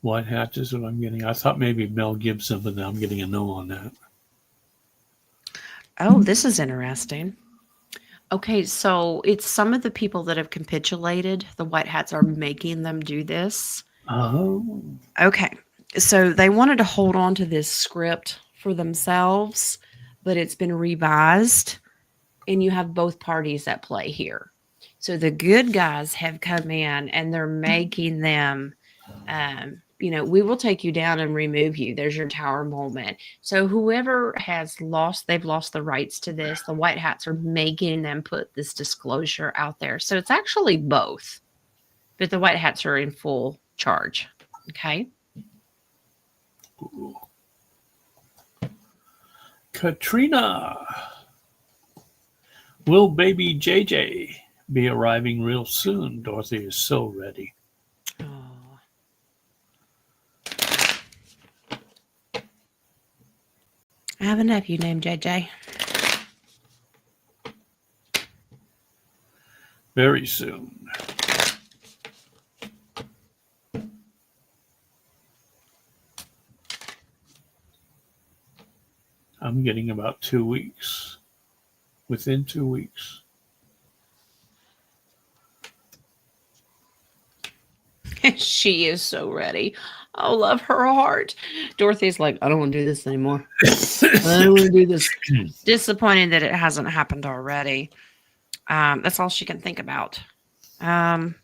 White Hat is what I'm getting. I thought maybe Mel Gibson, but now I'm getting a no on that. Oh, this is interesting. Okay, so it's some of the people that have capitulated. The White Hats are making them do this. Oh. Okay, so they wanted to hold on to this script for themselves, but it's been revised, and you have both parties at play here. So the good guys have come in and they're making them, we will take you down and remove you. There's your tower moment. So whoever has lost, they've lost the rights to this. The White Hats are making them put this disclosure out there. So it's actually both, but the White Hats are in full charge. Okay. Ooh. Katrina. Will baby JJ be arriving real soon? Dorothy is so ready. Oh. I have a nephew named JJ. Very soon. I'm getting about 2 weeks. Within 2 weeks. She is so ready. Oh, love her heart. Dorothy's like, I don't want to do this anymore. I don't want to do this. Disappointed that it hasn't happened already. That's all she can think about. Yep,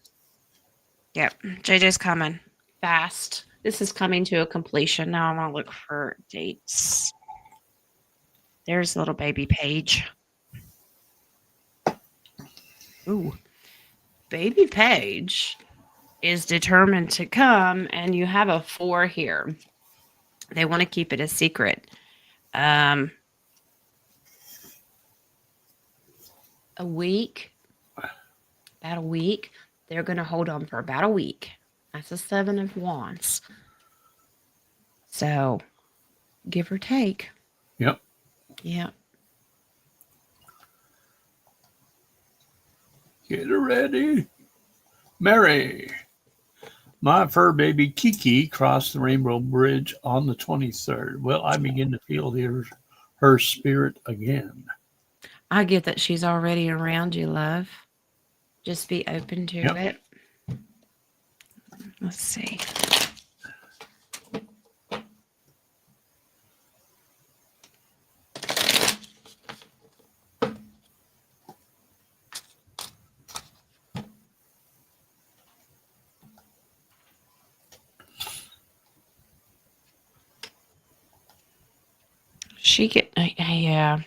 JJ's coming fast. This is coming to a completion. Now I'm gonna look for dates. There's little baby Paige. Ooh, baby Paige is determined to come, and you have a 4 here. They want to keep it a secret. A week, about a week. They're going to hold on for about a week. That's a 7 of Wands. So, give or take. Yep. Yeah. Get her ready. Mary. My fur baby Kiki crossed the Rainbow Bridge on the 23rd. Well, I begin to feel her spirit again. I get that she's already around you, love. Just be open to it. Let's see. She get yeah.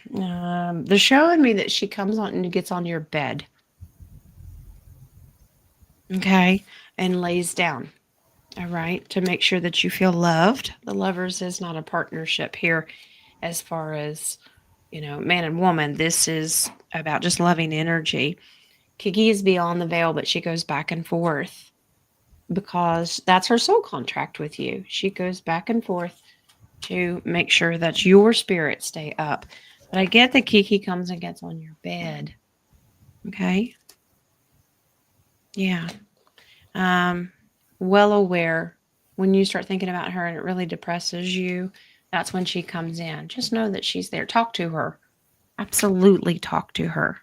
They're showing me that she comes on and gets on your bed. Okay, and lays down. All right, to make sure that you feel loved. The Lovers is not a partnership here, as far as man and woman. This is about just loving energy. Kiki is beyond the veil, but she goes back and forth because that's her soul contract with you. She goes back and forth to make sure that your spirits stay up. But I get that Kiki comes and gets on your bed. Okay? Yeah. Well aware when you start thinking about her and it really depresses you, that's when she comes in. Just know that she's there. Talk to her. Absolutely talk to her.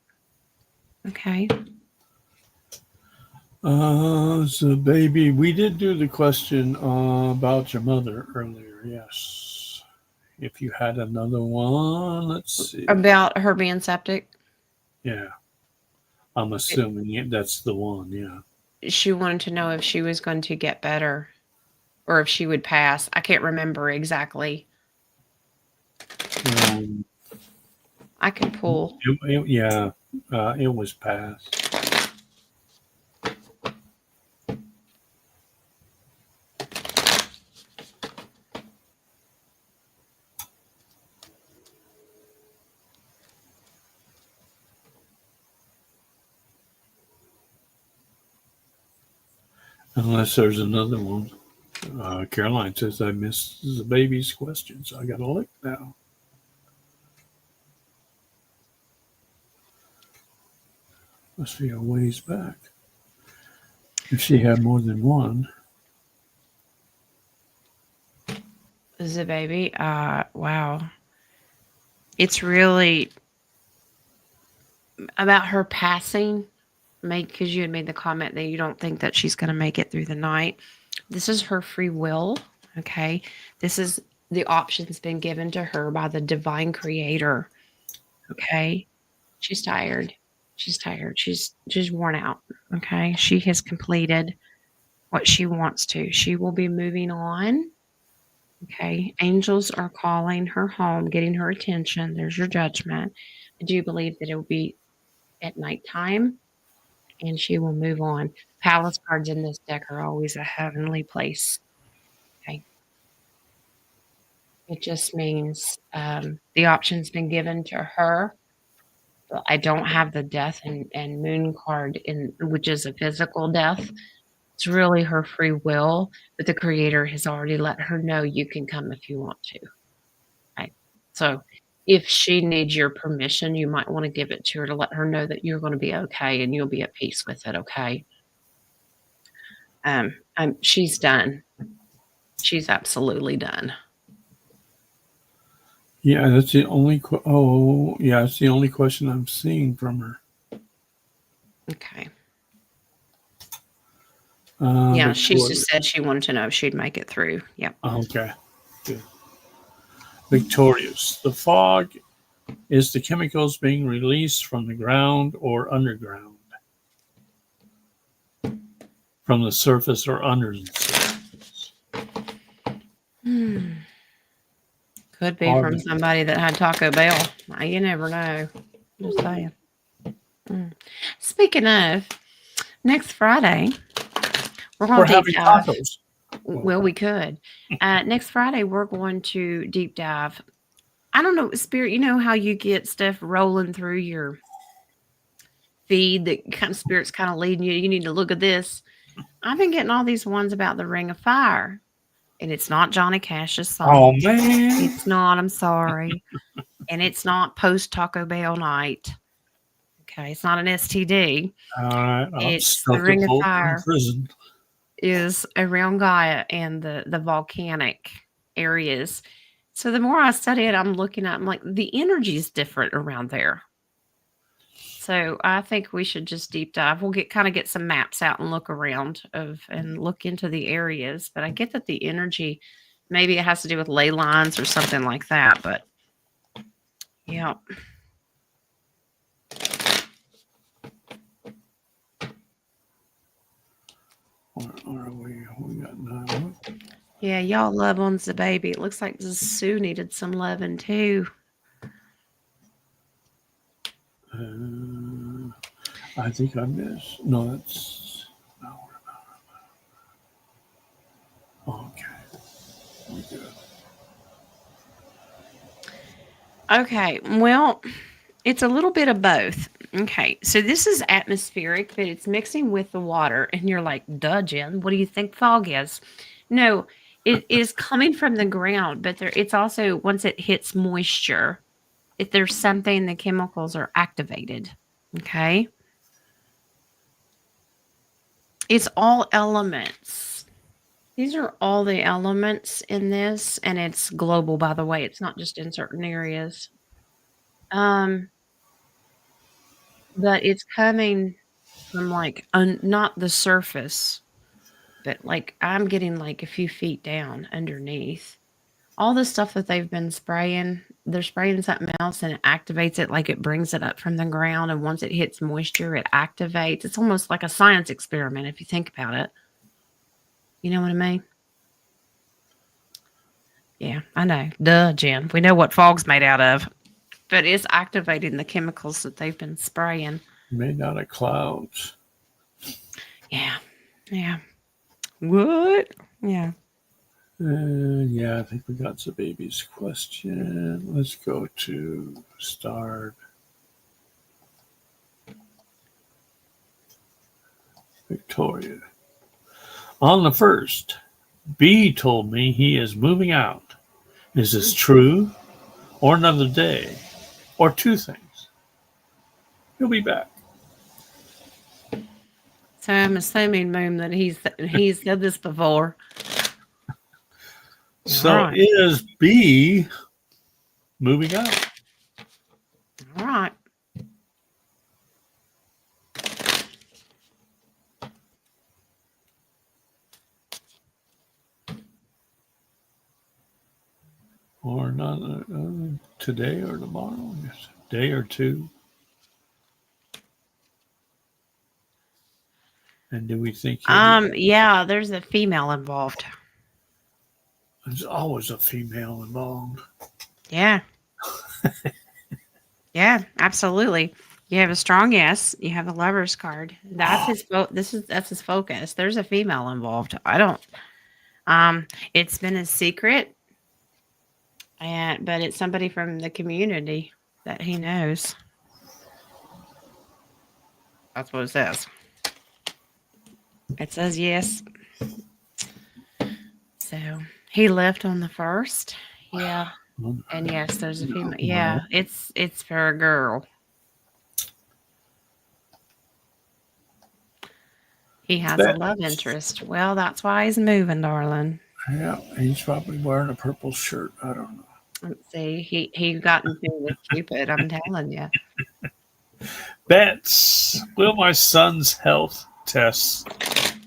Okay? So baby, we did do the question about your mother earlier. Yes. If you had another one, let's see. About her being septic? Yeah. I'm assuming that's the one, yeah. She wanted to know if she was going to get better or if she would pass. I can't remember exactly. I can pull. It was passed. Unless there's another one. Caroline says I missed the baby's question, so I got to look now. Must be a ways back. If she had more than one. The baby? Wow. It's really about her passing. Because you had made the comment that you don't think that she's going to make it through the night. This is her free will. Okay. This is the options been given to her by the divine creator. Okay. She's tired. She's tired. She's worn out. Okay. She has completed what she wants to. She will be moving on. Okay. Angels are calling her home, getting her attention. There's your judgment. I do believe that it will be at nighttime and she will move on. Palace cards in this deck are always a heavenly place. Okay. It just means the option's been given to her. But I don't have the death and moon card which is a physical death. It's really her free will, but the creator has already let her know you can come if you want to. Right. So if she needs your permission, you might want to give it to her to let her know that you're going to be okay and you'll be at peace with it. Okay. She's done. She's absolutely done. Yeah, that's the only. It's the only question I'm seeing from her. Okay. Yeah, she just said she wanted to know if she'd make it through. Yep. Okay. Good. Victorious. The fog Is the chemicals being released from the ground or underground? From the surface or under the surface? Could be from somebody that had Taco Bell. You never know. Just saying. Speaking of, next Friday, we're going to having deep dive. tacos. Well, we could. Next Friday, we're going to deep dive. I don't know, Spirit, you know how you get stuff rolling through your feed that kind of Spirit's kind of leading you. You need to look at this. I've been getting all these ones about the Ring of Fire. And it's not Johnny Cash's song. Oh, man. It's not. I'm sorry. And it's not post Taco Bell night. Okay. It's not an STD. All right. It's the Ring of Fire. Prison. Is around Gaia and the volcanic areas. So the more I study it, I'm looking at, I'm like, the energy is different around there. So I think we should just deep dive. We'll get some maps out and look around and look into the areas. But I get that the energy, maybe it has to do with ley lines or something like that. But yeah. Where are we? We got 9. Yeah, y'all love on the baby. It looks like Sue needed some loving too. I think I missed. No, that's. No, okay. We good. Okay. Well, it's a little bit of both. Okay. So this is atmospheric, but it's mixing with the water. And you're like, duh, Jen, what do you think fog is? No, it is coming from the ground, but it's also, once it hits moisture, if there's something, the chemicals are activated. Okay. It's all elements. These are all the elements in this, and it's global, by the way. It's not just in certain areas. But it's coming from like not the surface, but like I'm getting like a few feet down underneath. All the stuff that they've been spraying, they're spraying something else and it activates it, like it brings it up from the ground. And once it hits moisture, it activates. It's almost like a science experiment if you think about it. You know what I mean? Yeah, I know. Duh, Jen. We know what fog's made out of. But it's activating the chemicals that they've been spraying. Made out of clouds. Yeah. Yeah. What? Yeah. Yeah, I think we got the baby's question. Let's go to start. Victoria. On the 1st, B told me he is moving out. Is this true? Or another day? Or 2 things? He'll be back. So I'm assuming, Moon, that he's said this before. So right. Is B moving out? All right. Or not today or tomorrow? Yes. Day or 2? And do we think yeah, there's a female involved. There's always a female involved. Yeah. Yeah, absolutely. You have a strong yes. You have a lover's card. That's his that's his focus. There's a female involved. I don't. It's been a secret, but it's somebody from the community that he knows. That's what it says. It says yes. So he left on the 1st. Yeah. And yes, there's a female. Yeah, it's for a girl. He has a love interest. Well, that's why he's moving, darling. Yeah, he's probably wearing a purple shirt. I don't know. Let's see. He got into with Cupid, I'm telling you. Bets. Will my son's health tests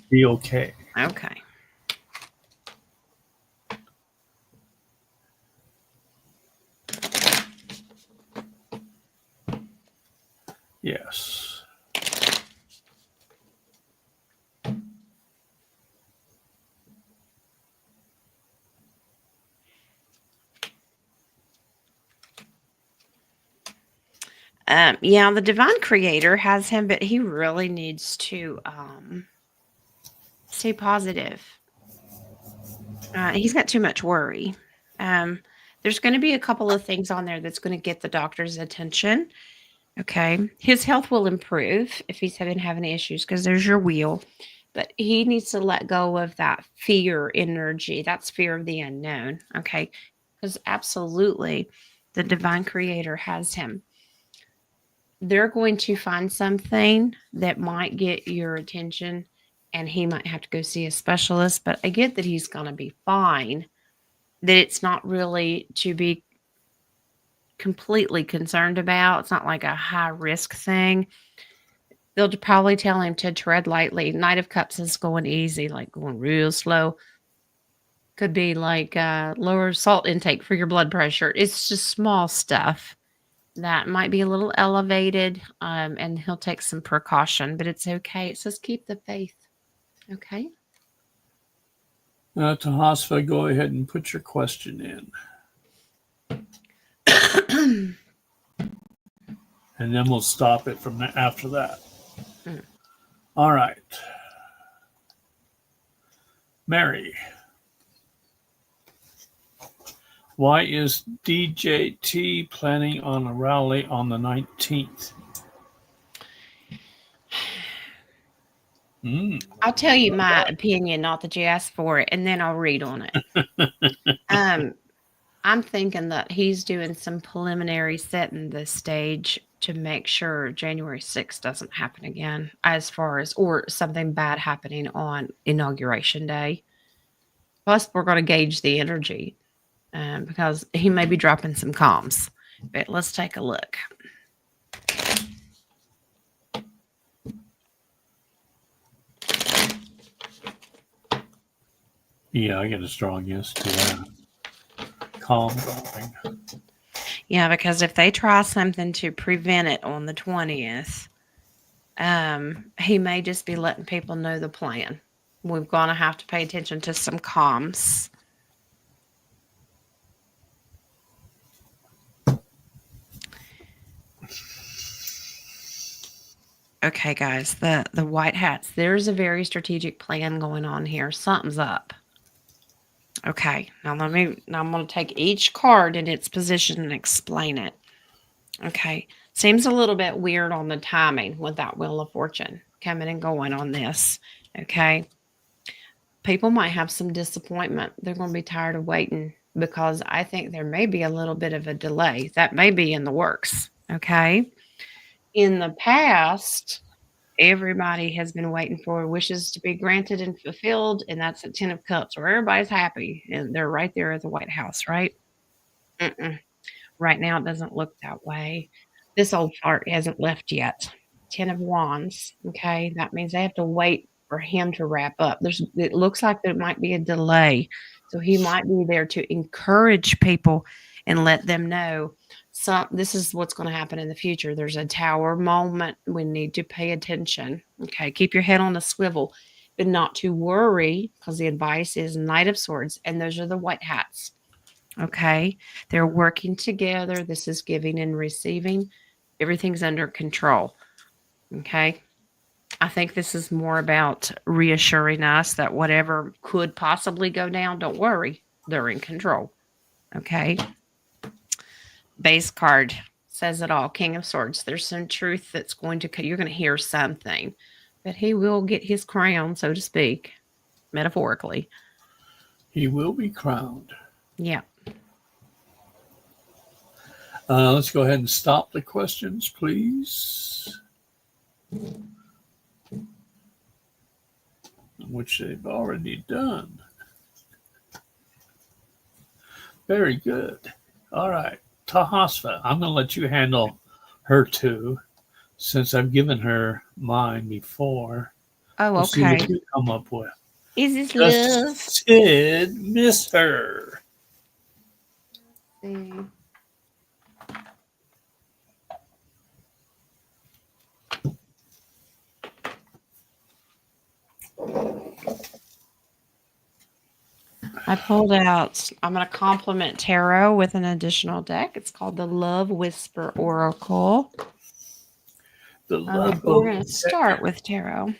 be okay? Okay. Yes. Yeah, the divine creator has him, but he really needs to stay positive. He's got too much worry. Um, there's going to be a couple of things on there that's going to get the doctor's attention. Okay. His health will improve if he's been having issues because there's your wheel. But he needs to let go of that fear energy. That's fear of the unknown. Okay. Because absolutely the divine creator has him. They're going to find something that might get your attention and he might have to go see a specialist. But I get that he's going to be fine, that it's not really to be completely concerned about. It's not like a high risk thing. They'll probably tell him to tread lightly. Knight of Cups is going easy, like going real slow. Could be like lower salt intake for your blood pressure. It's just small stuff that might be a little elevated, and he'll take some precaution, but it's okay. It says keep the faith. Okay. Tahasfa, go ahead and put your question in. And then we'll stop it from after that. All right. Mary. Why is DJT planning on a rally on the 19th? I'll tell you my opinion, not that you asked for it, and then I'll read on it. I'm thinking that he's doing some preliminary setting the stage to make sure January 6th doesn't happen again, as far as, or something bad happening on Inauguration Day. Plus, we're going to gauge the energy because he may be dropping some comms. But let's take a look. Yeah, I get a strong yes to that. Calm dropping. Yeah, because if they try something to prevent it on the 20th, he may just be letting people know the plan. We're going to have to pay attention to some comms. Okay, guys, the white hats. There's a very strategic plan going on here. Something's up. Okay, now I'm going to take each card in its position and explain it. Okay, seems a little bit weird on the timing with that Wheel of Fortune coming and going on this. Okay, people might have some disappointment. They're going to be tired of waiting because I think there may be a little bit of a delay that may be in the works. Okay, in the past, everybody has been waiting for wishes to be granted and fulfilled, and that's a 10 of Cups where everybody's happy and they're right there at the White House, right? Right now, it doesn't look that way. This old fart hasn't left yet. 10 of Wands, okay? That means they have to wait for him to wrap up. It looks like there might be a delay. So he might be there to encourage people and let them know this is what's going to happen in the future. There's a tower moment. We need to pay attention. Okay, keep your head on a swivel, but not to worry because the advice is Knight of Swords, and those are the white hats. Okay, they're working together. This is giving and receiving. Everything's under control. Okay, I think this is more about reassuring us that whatever could possibly go down, don't worry, they're in control. Okay, base card says it all. King of Swords. There's some truth that's you're going to hear something, but he will get his crown, so to speak, metaphorically. He will be crowned. Yeah. Let's go ahead and stop the questions, please. Which they've already done. Very good. All right. Tahasfa, I'm going to let you handle her two since I've given her mine before. Oh, we'll okay. See what you come up with. Is this love? Did miss her. Let's see. I pulled out, I'm going to complement tarot with an additional deck. It's called the Love Whisper Oracle. The Love But we're Boat going to deck. start with tarot.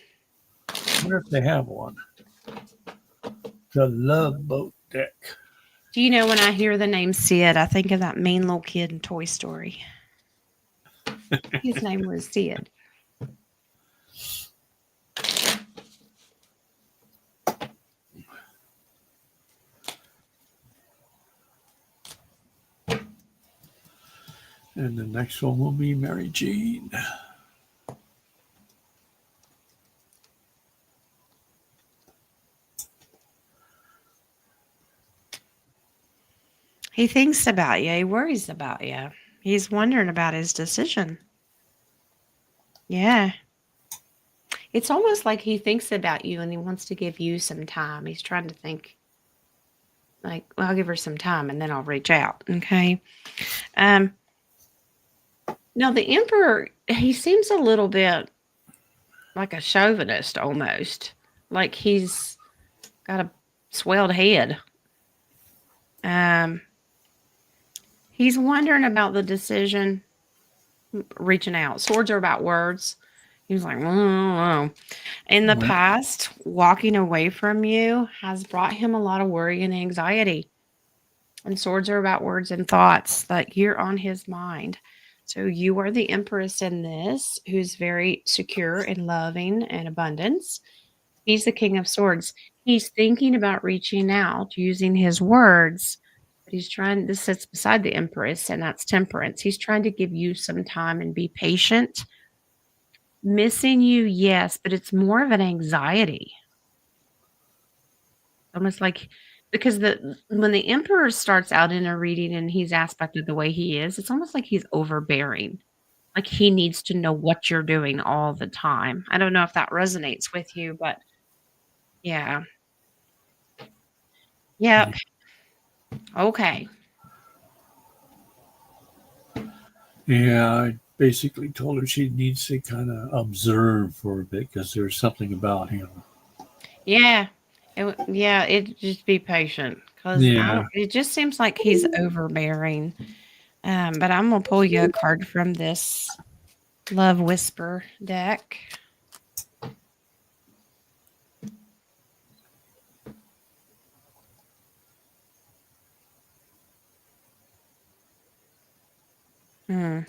I wonder if they have one. The Love Boat deck. Do you know when I hear the name Sid, I think of that mean little kid in Toy Story. His name was Sid. And the next one will be Mary Jean. He thinks about you. He worries about you. He's wondering about his decision. Yeah. It's almost like he thinks about you and he wants to give you some time. He's trying to think, like, well, I'll give her some time and then I'll reach out. Okay. Now, the Emperor, he seems a little bit like a chauvinist almost. Like he's got a swelled head. He's wondering about the decision, reaching out. Swords are about words. He was like, oh. In the past, walking away from you has brought him a lot of worry and anxiety. And swords are about words and thoughts that you're on his mind. So you are the empress in this, who's very secure and loving and abundance. He's the king of swords. He's thinking about reaching out using his words, but he's trying, this sits beside the empress, and that's temperance. He's trying to give you some time and be patient. Missing you, yes, but it's more of an anxiety. Almost like, because when the emperor starts out in a reading and he's aspected the way he is, it's almost like he's overbearing. Like he needs to know what you're doing all the time. I don't know if that resonates with you, but yeah. Yep. Okay. Yeah, I basically told her she needs to kind of observe for a bit because there's something about him. Yeah. It just be patient because Yeah. it just seems like he's overbearing. But I'm gonna pull you a card from this Love Whisper deck. I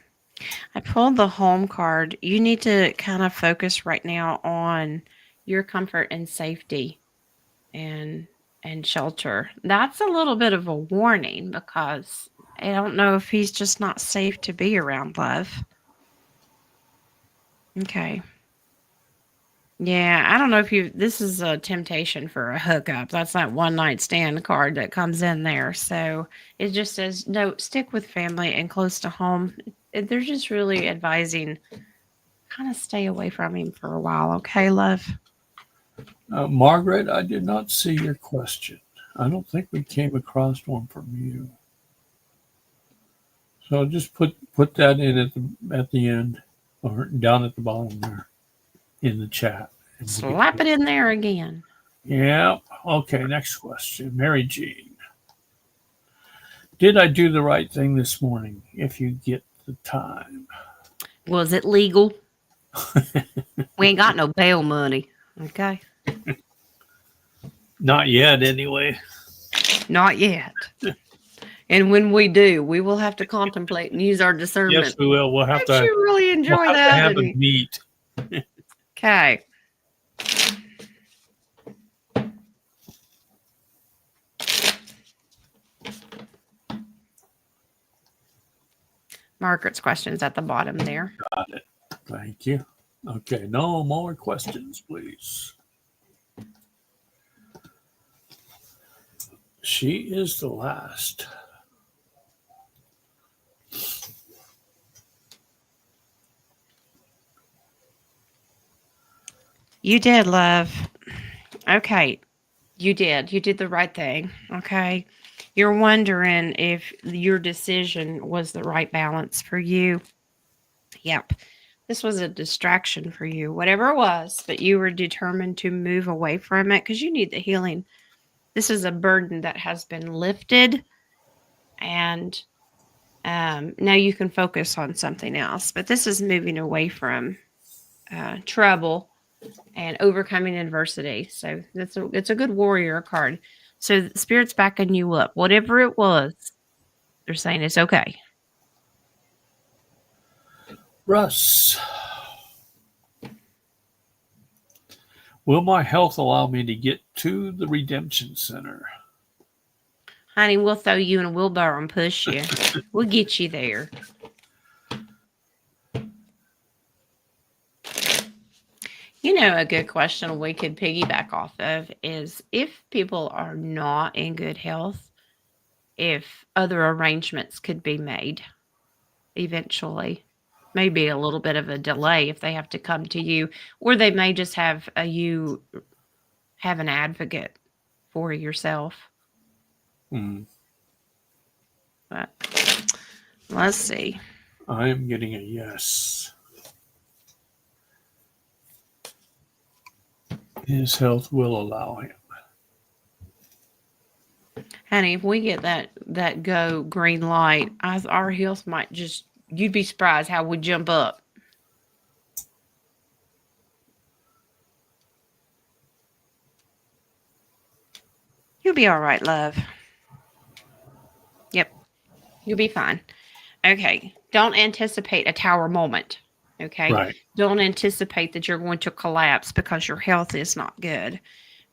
pulled the home card. You need to kind of focus right now on your comfort and safety and shelter. That's a little bit of a warning because I don't know if he's just not safe to be around, love. Okay. Yeah, I don't know if this is a temptation for a hookup. That's that one night stand card that comes in there. So it just says, no, stick with family and close to home. They're just really advising kind of stay away from him for a while. Okay, love? Margaret, I did not see your question. I don't think we came across one from you. So just put that in at the end or down at the bottom there in the chat. Slap it in there again. Yeah. Okay. Next question. Mary Jean. Did I do the right thing this morning? If you get the time. Was it legal? We ain't got no bail money. Okay. Not yet, anyway. Not yet. And when we do, we will have to contemplate and use our discernment. Yes, we will. We'll have to. You really enjoy we'll that. To have a meet. Okay. Margaret's questions at the bottom there. Got it. Thank you. Okay, no more questions, please. She is the last. You did, love. Okay. You did. You did the right thing. Okay. You're wondering if your decision was the right balance for you. Yep. This was a distraction for you, whatever it was, but you were determined to move away from it because you need the healing. This is a burden that has been lifted, and now you can focus on something else. But this is moving away from trouble and overcoming adversity. So it's a good warrior card. So the spirit's backing you up. Whatever it was, they're saying it's okay. Russ, will my health allow me to get to the Redemption Center? Honey, we'll throw you in a wheelbarrow and push you. We'll get you there. You know, a good question we could piggyback off of is if people are not in good health, if other arrangements could be made eventually. Maybe a little bit of a delay if they have to come to you, or they may just have you have an advocate for yourself. But let's see. I am getting a yes. His health will allow him. Honey, if we get that go green light, our health might just, you'd be surprised how we jump up. You'll be all right, love. Yep. You'll be fine. Okay. Don't anticipate a tower moment. Okay. Right. Don't anticipate that you're going to collapse because your health is not good.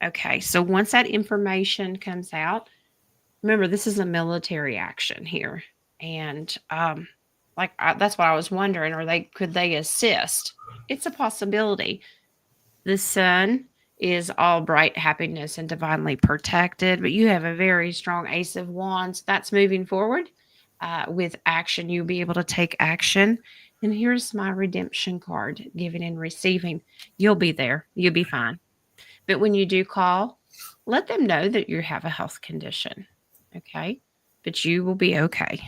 Okay. So once that information comes out, remember, this is a military action here. And that's what I was wondering. Could they assist? It's a possibility. The sun is all bright happiness and divinely protected, but you have a very strong Ace of Wands. That's moving forward with action. You'll be able to take action. And here's my redemption card, giving and receiving. You'll be there. You'll be fine. But when you do call, let them know that you have a health condition. Okay? But you will be okay.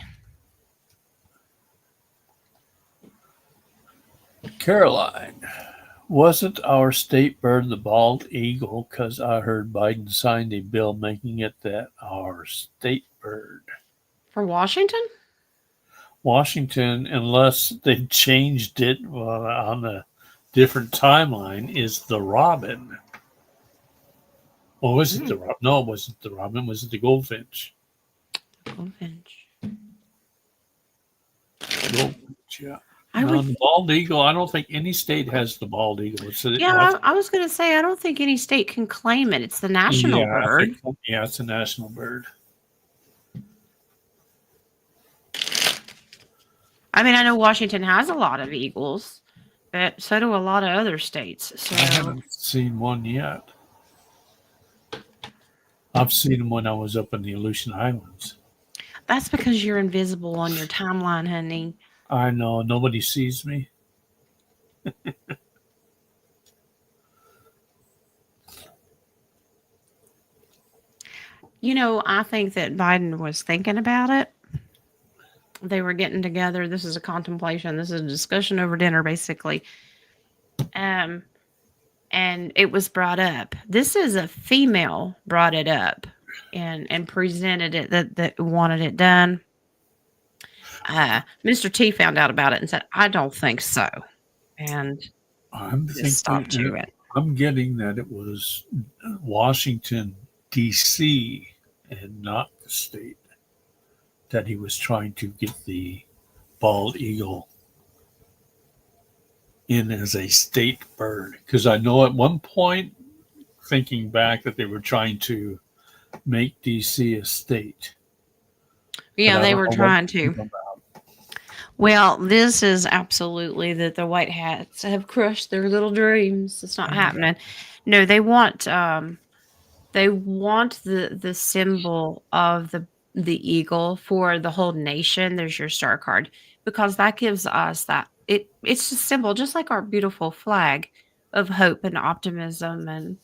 Caroline, wasn't our state bird the bald eagle? Because I heard Biden signed a bill making it that our state bird. For Washington? Washington, unless they changed it on a different timeline, is the robin. Or was it the robin? No, it wasn't the robin. Was it the goldfinch? Goldfinch. Goldfinch, yeah. The bald eagle, I don't think any state has the bald eagle. I was going to say, I don't think any state can claim it. It's the national bird. It's a national bird. I mean, I know Washington has a lot of eagles, but so do a lot of other states. So I haven't seen one yet. I've seen them when I was up in the Aleutian Islands. That's because you're invisible on your timeline, honey. I know. Nobody sees me. You know, I think that Biden was thinking about it. They were getting together. This is a contemplation. This is a discussion over dinner, basically. And it was brought up. This is a female brought it up and presented it that wanted it done. Mr. T found out about it and said, "I don't think so," and stopped you it. I'm getting that it was Washington D.C. and not the state that he was trying to get the bald eagle in as a state bird. Because I know at one point, thinking back, that they were trying to make D.C. a state. Yeah, they were trying to. Well, this is absolutely that the white hats have crushed their little dreams. It's not happening. No, they want the symbol of the eagle for the whole nation. There's your star card, because that gives us that it's a symbol, just like our beautiful flag, of hope and optimism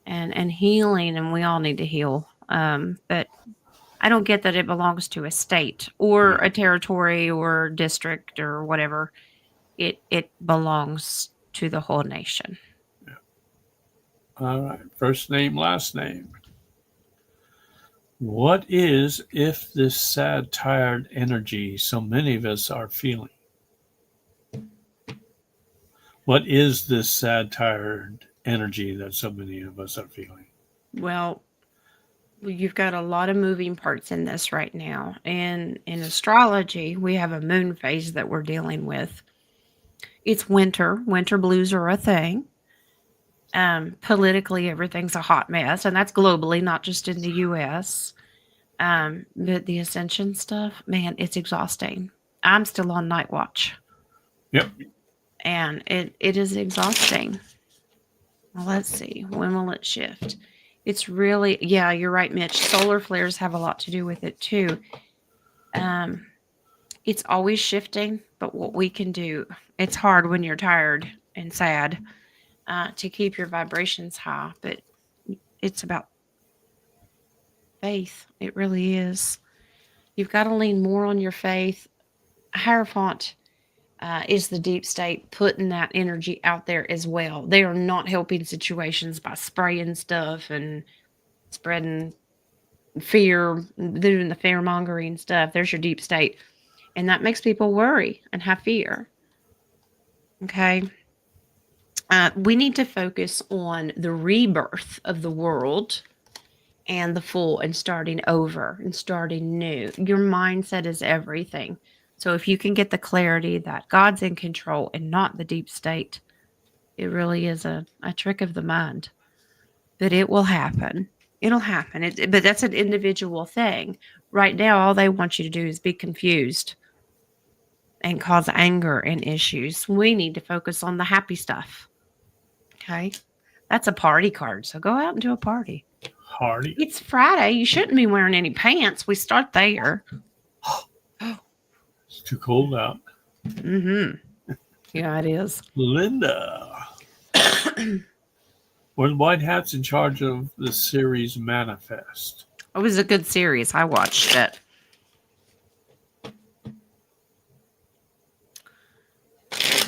and healing, and we all need to heal. But I don't get that it belongs to a state or a territory or district or whatever. It belongs to the whole nation. Yeah. All right. First name, last name. What is if this sad, tired energy so many of us are feeling? What is this sad, tired energy that so many of us are feeling? Well, you've got a lot of moving parts in this right now. And in astrology, we have a moon phase that we're dealing with. It's winter. Winter blues are a thing. Politically, everything's a hot mess, and that's globally, not just in the US. But the ascension stuff, man, it's exhausting. I'm still on night watch, Yep. and it is exhausting. Well, let's see. When will it shift? It's really, yeah, you're right, Mitch. Solar flares have a lot to do with it too. Um, it's always shifting, but what we can do, it's hard when you're tired and sad to keep your vibrations high, but it's about faith. It really is. You've got to lean more on your faith. Hierophant is the deep state putting that energy out there as well. They are not helping situations by spraying stuff and spreading fear, doing the fear mongering stuff. There's your deep state. And that makes people worry and have fear. Okay. We need to focus on the rebirth of the world and the full and starting over and starting new. Your mindset is everything. So if you can get the clarity that God's in control and not the deep state, it really is a trick of the mind. But it will happen. It'll happen. But that's an individual thing. Right now, all they want you to do is be confused and cause anger and issues. We need to focus on the happy stuff. Okay. That's a party card. So go out and do a party. Hardy. It's Friday. You shouldn't be wearing any pants. We start there. It's too cold out. Mm-hmm. Yeah, it is. Linda. Were the White Hats in charge of the series Manifest? It was a good series. I watched it.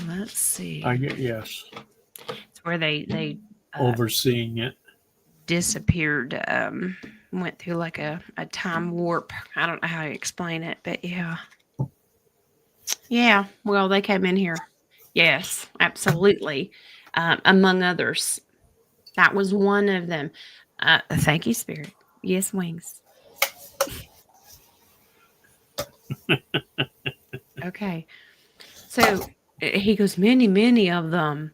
Let's see. I get yes. It's where they Overseeing it. disappeared. Went through like a time warp. I don't know how to explain it, but yeah. Yeah. Well, they came in here. Yes, absolutely. Among others. That was one of them. Thank you, Spirit. Yes, wings. Okay. So he goes, many of them.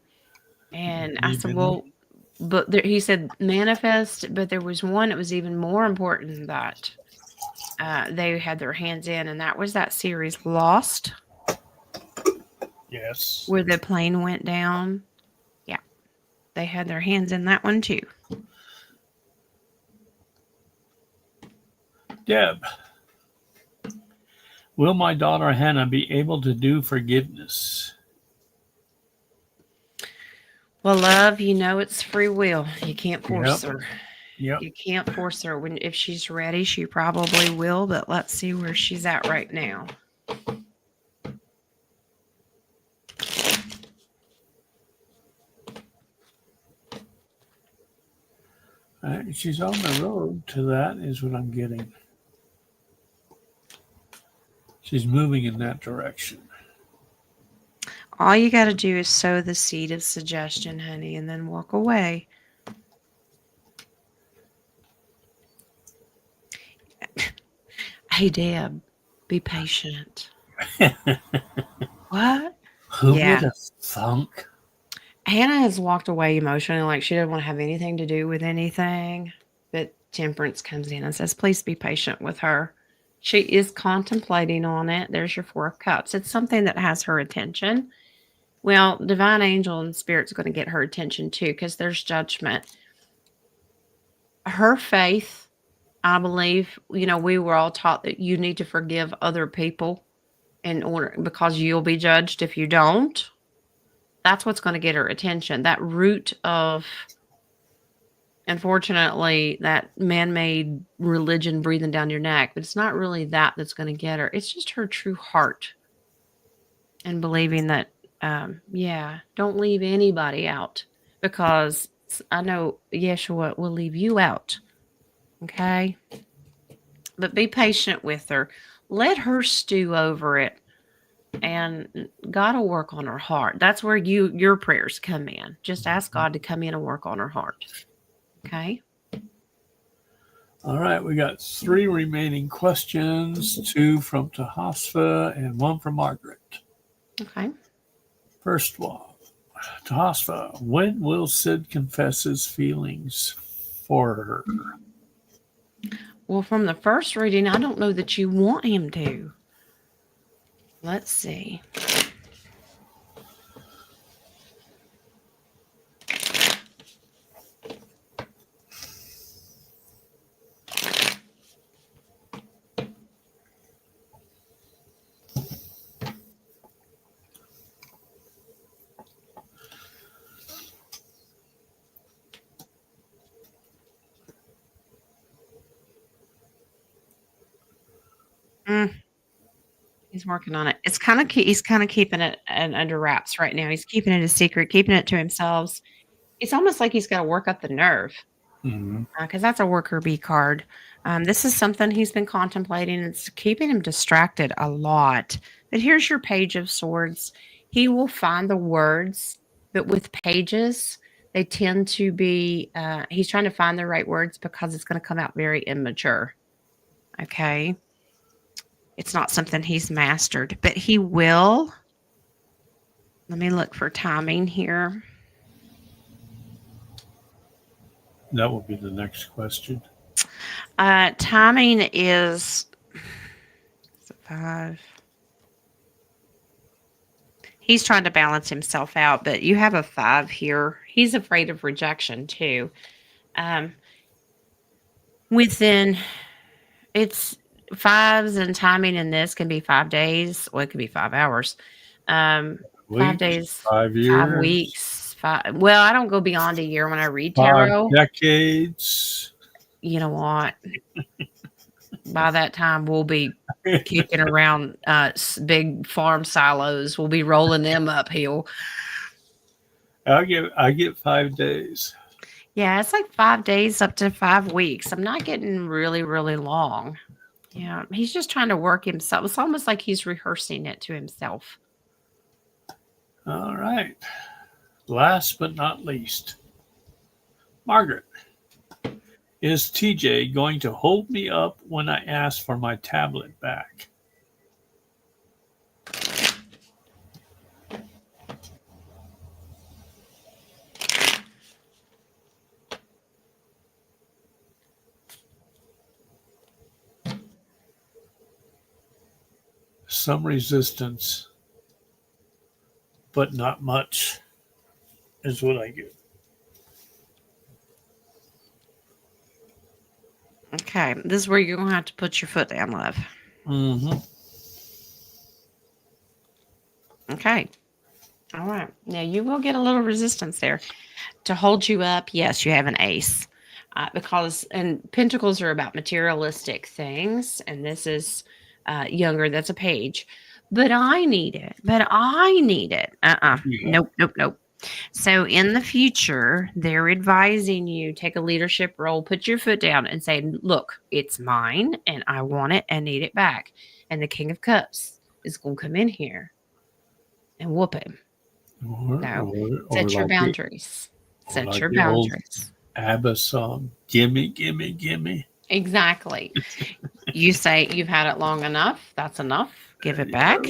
And I said, well, but he said manifest, but there was one that was even more important that they had their hands in, and that was that series Lost. Yes. Where the plane went down. Yeah. They had their hands in that one too. Deb. Will my daughter Hannah be able to do forgiveness? Well, love, it's free will. You can't force her. Yep. You can't force her. If she's ready, she probably will, but let's see where she's at right now. She's on the road to that, is what I'm getting. She's moving in that direction. All you got to do is sow the seed of suggestion, honey, and then walk away. Hey, Deb, be patient. What? Who would have thunk? Hannah has walked away emotionally, like she doesn't want to have anything to do with anything. But Temperance comes in and says, please be patient with her. She is contemplating on it. There's your 4 of Cups. It's something that has her attention. Well, Divine Angel and Spirit's going to get her attention too, because there's judgment. Her faith, I believe, we were all taught that you need to forgive other people in order, because you'll be judged if you don't. That's what's going to get her attention. That root of, unfortunately, that man-made religion breathing down your neck, but it's not really that's going to get her. It's just her true heart and believing that, don't leave anybody out, because I know Yeshua will leave you out. Okay? but be patient with her. Let her stew over it, and God will work on her heart. That's where your prayers come in. Just ask God to come in and work on her heart. Okay. All right, we got 3 remaining questions, 2 from Tahasfa and 1 from Margaret. Okay. First one, Tahasfa, when will Sid confess his feelings for her? Well, from the first reading, I don't know that you want him to. Let's see. He's working on it. It's kind of he's kind of keeping it under wraps right now. He's keeping it a secret, keeping it to himself. It's almost like he's got to work up the nerve Mm-hmm. because that's a worker bee card. This is something he's been contemplating. It's keeping him distracted a lot. But here's your Page of Swords. He will find the words, but with pages, they tend to be. He's trying to find the right words because it's going to come out very immature. Okay. It's not something he's mastered, but he will. Let me look for timing here. That will be the next question. Timing is 5. He's trying to balance himself out, but you have a 5 here. He's afraid of rejection too. Within it's 5s and timing in this can be 5 days, or it could be 5 hours. 5 days, 5 years, 5 weeks, 5. Well, I don't go beyond a year when I read 5 tarot. decades. You know what? By that time, we'll be kicking around big farm silos. We'll be rolling them uphill. I get 5 days. Yeah, it's like 5 days up to 5 weeks. I'm not getting really, really long. Yeah, he's just trying to work himself. It's almost like he's rehearsing it to himself. All right. Last but not least, Margaret. Is TJ going to hold me up when I ask for my tablet back? Some resistance, but not much, is what I get. Okay, this is where you're going to have to put your foot down, love. Mm-hmm. Okay. All right. Now, you will get a little resistance there. To hold you up, yes, you have an ace. And pentacles are about materialistic things, and this is younger. That's a page. But I need it. Yeah. Nope. So in the future, they're advising you take a leadership role, put your foot down and say, look, it's mine and I want it and need it back. And the King of Cups is going to come in here and whoop him. Set your boundaries. Set your boundaries. ABBA song, gimme, gimme, gimme. Exactly. You say you've had it long enough. That's enough. Give it back.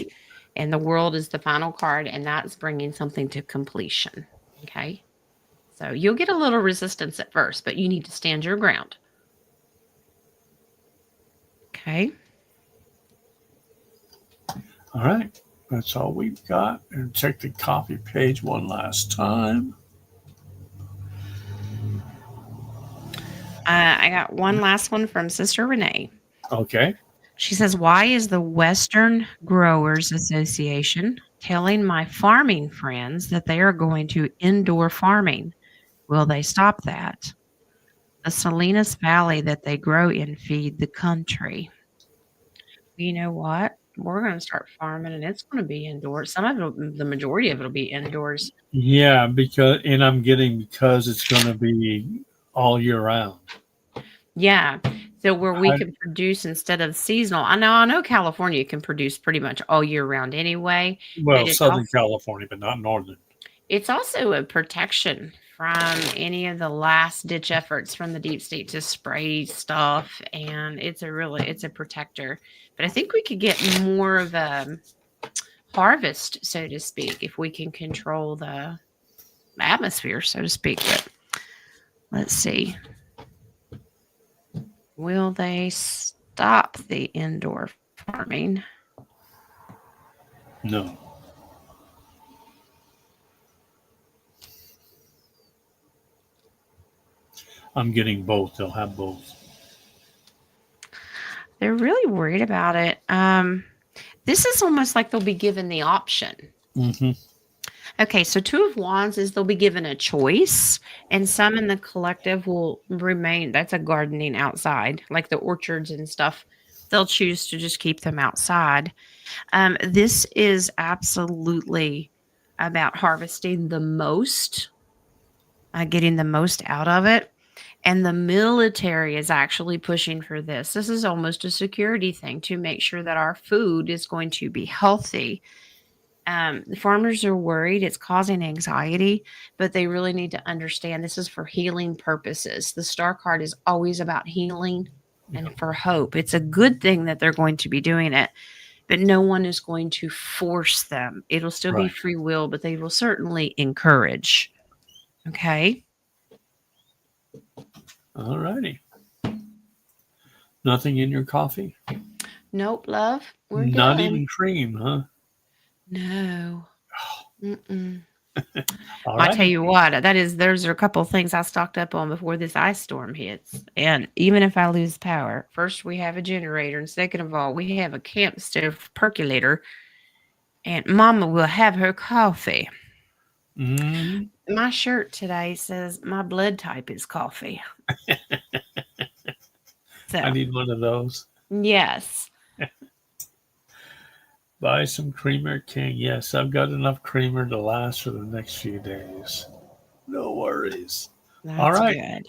And the world is the final card, and that's bringing something to completion. Okay. So you'll get a little resistance at first, but you need to stand your ground. Okay. All right. That's all we've got. And check the copy page one last time. I got one last one from Sister Renee. Okay. She says, why is the Western Growers Association telling my farming friends that they are going to indoor farming? Will they stop that? The Salinas Valley that they grow in feed the country. You know what? We're going to start farming and it's going to be indoors. Some of it, the majority of it will be indoors. Yeah, because it's going to be all year round. Yeah. So where we I, can produce instead of seasonal. I know California can produce pretty much all year round anyway, well, but it's Southern also California, but not Northern. it's also a protection from any of the last ditch efforts from the deep state to spray stuff, and it's a protector. But I think we could get more of a harvest, so to speak, if we can control the atmosphere, so to speak. But let's see. Will they stop the indoor farming? No. I'm getting both. They'll have both. They're really worried about it. This is almost like they'll be given the option. Mm-hmm. Okay, so Two of Wands is they'll be given a choice, and some in the collective will remain. That's a gardening outside, like the orchards and stuff. They'll choose to just keep them outside. This is absolutely about harvesting the most, getting the most out of it. And the military is actually pushing for this. This is almost a security thing to make sure that our food is going to be healthy. The farmers are worried it's causing anxiety, but they really need to understand this is for healing purposes. The star card is always about healing and for hope. It's a good thing that they're going to be doing it, but no one is going to force them. It'll still be Right. free will, but they will certainly encourage. Okay. All righty. Nothing in your coffee? Nope, love. We're Not done. even cream, huh? No. Mm-mm. All I tell righty. you what, there's a couple of things I stocked up on before this ice storm hits. And even if I lose power, first we have a generator, and second of all, we have a camp stove percolator, and Mama will have her coffee. Mm, My shirt today says my blood type is coffee. So I need one of those. yes, Buy some creamer, King. Yes, I've got enough creamer to last for the next few days. No worries. All that's right. good.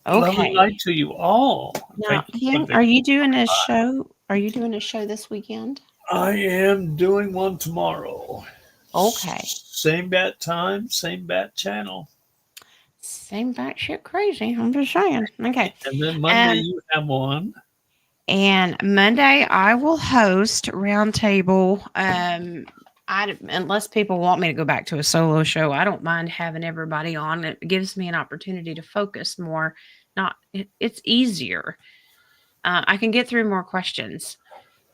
Love and Okay. light to you all. Now, Thank you for King, the. are you doing a show? Are you doing a show this weekend? I am doing one tomorrow. Okay. Same bat time, same bat channel. Same batshit crazy. I'm just saying. Okay. And then Monday Um, you have one. and Monday I will host Roundtable. Unless people want me to go back to a solo show, I don't mind having everybody on. It gives me an opportunity to focus more. It's easier. I can get through more questions.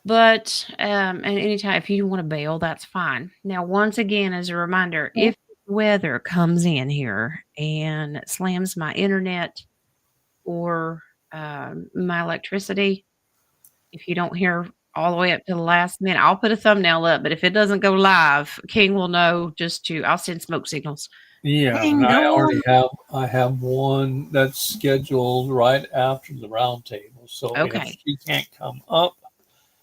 But and anytime if you want to bail, that's fine. Now, once again, as a reminder, if weather comes in here and slams my internet or my electricity, if you don't hear all the way up to the last minute, I'll put a thumbnail up. But if it doesn't go live, King will know I'll send smoke signals. Yeah, and King, go. I have one that's scheduled right after the round table. So if Okay. she can't come up,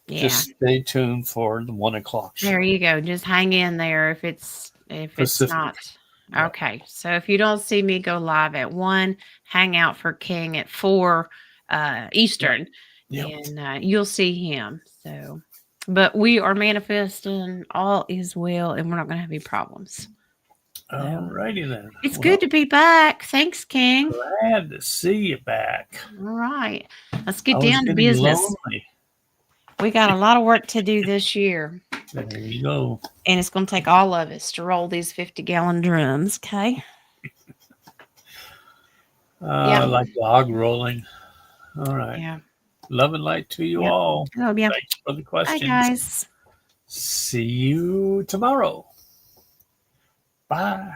Yeah. just stay tuned for the 1 o'clock show. There you go. Just hang in there if it's Pacific. not. Yep. Okay. So if you don't see me go live at 1, hang out for King at 4 Eastern. Yep. And you'll see him. So but we are manifesting all is well, and we're not gonna have any problems. All righty then. It's good to be back. Thanks, King. Glad to see you back. All right. Let's I get was down to getting business. lonely. We got a lot of work to do this year. There you go. And it's going to take all of us to roll these 50-gallon drums, okay? I like log rolling. All right. Yeah. Love and light to you all. Oh, yeah. Thanks for the Bye, questions. guys. See you tomorrow. Bye.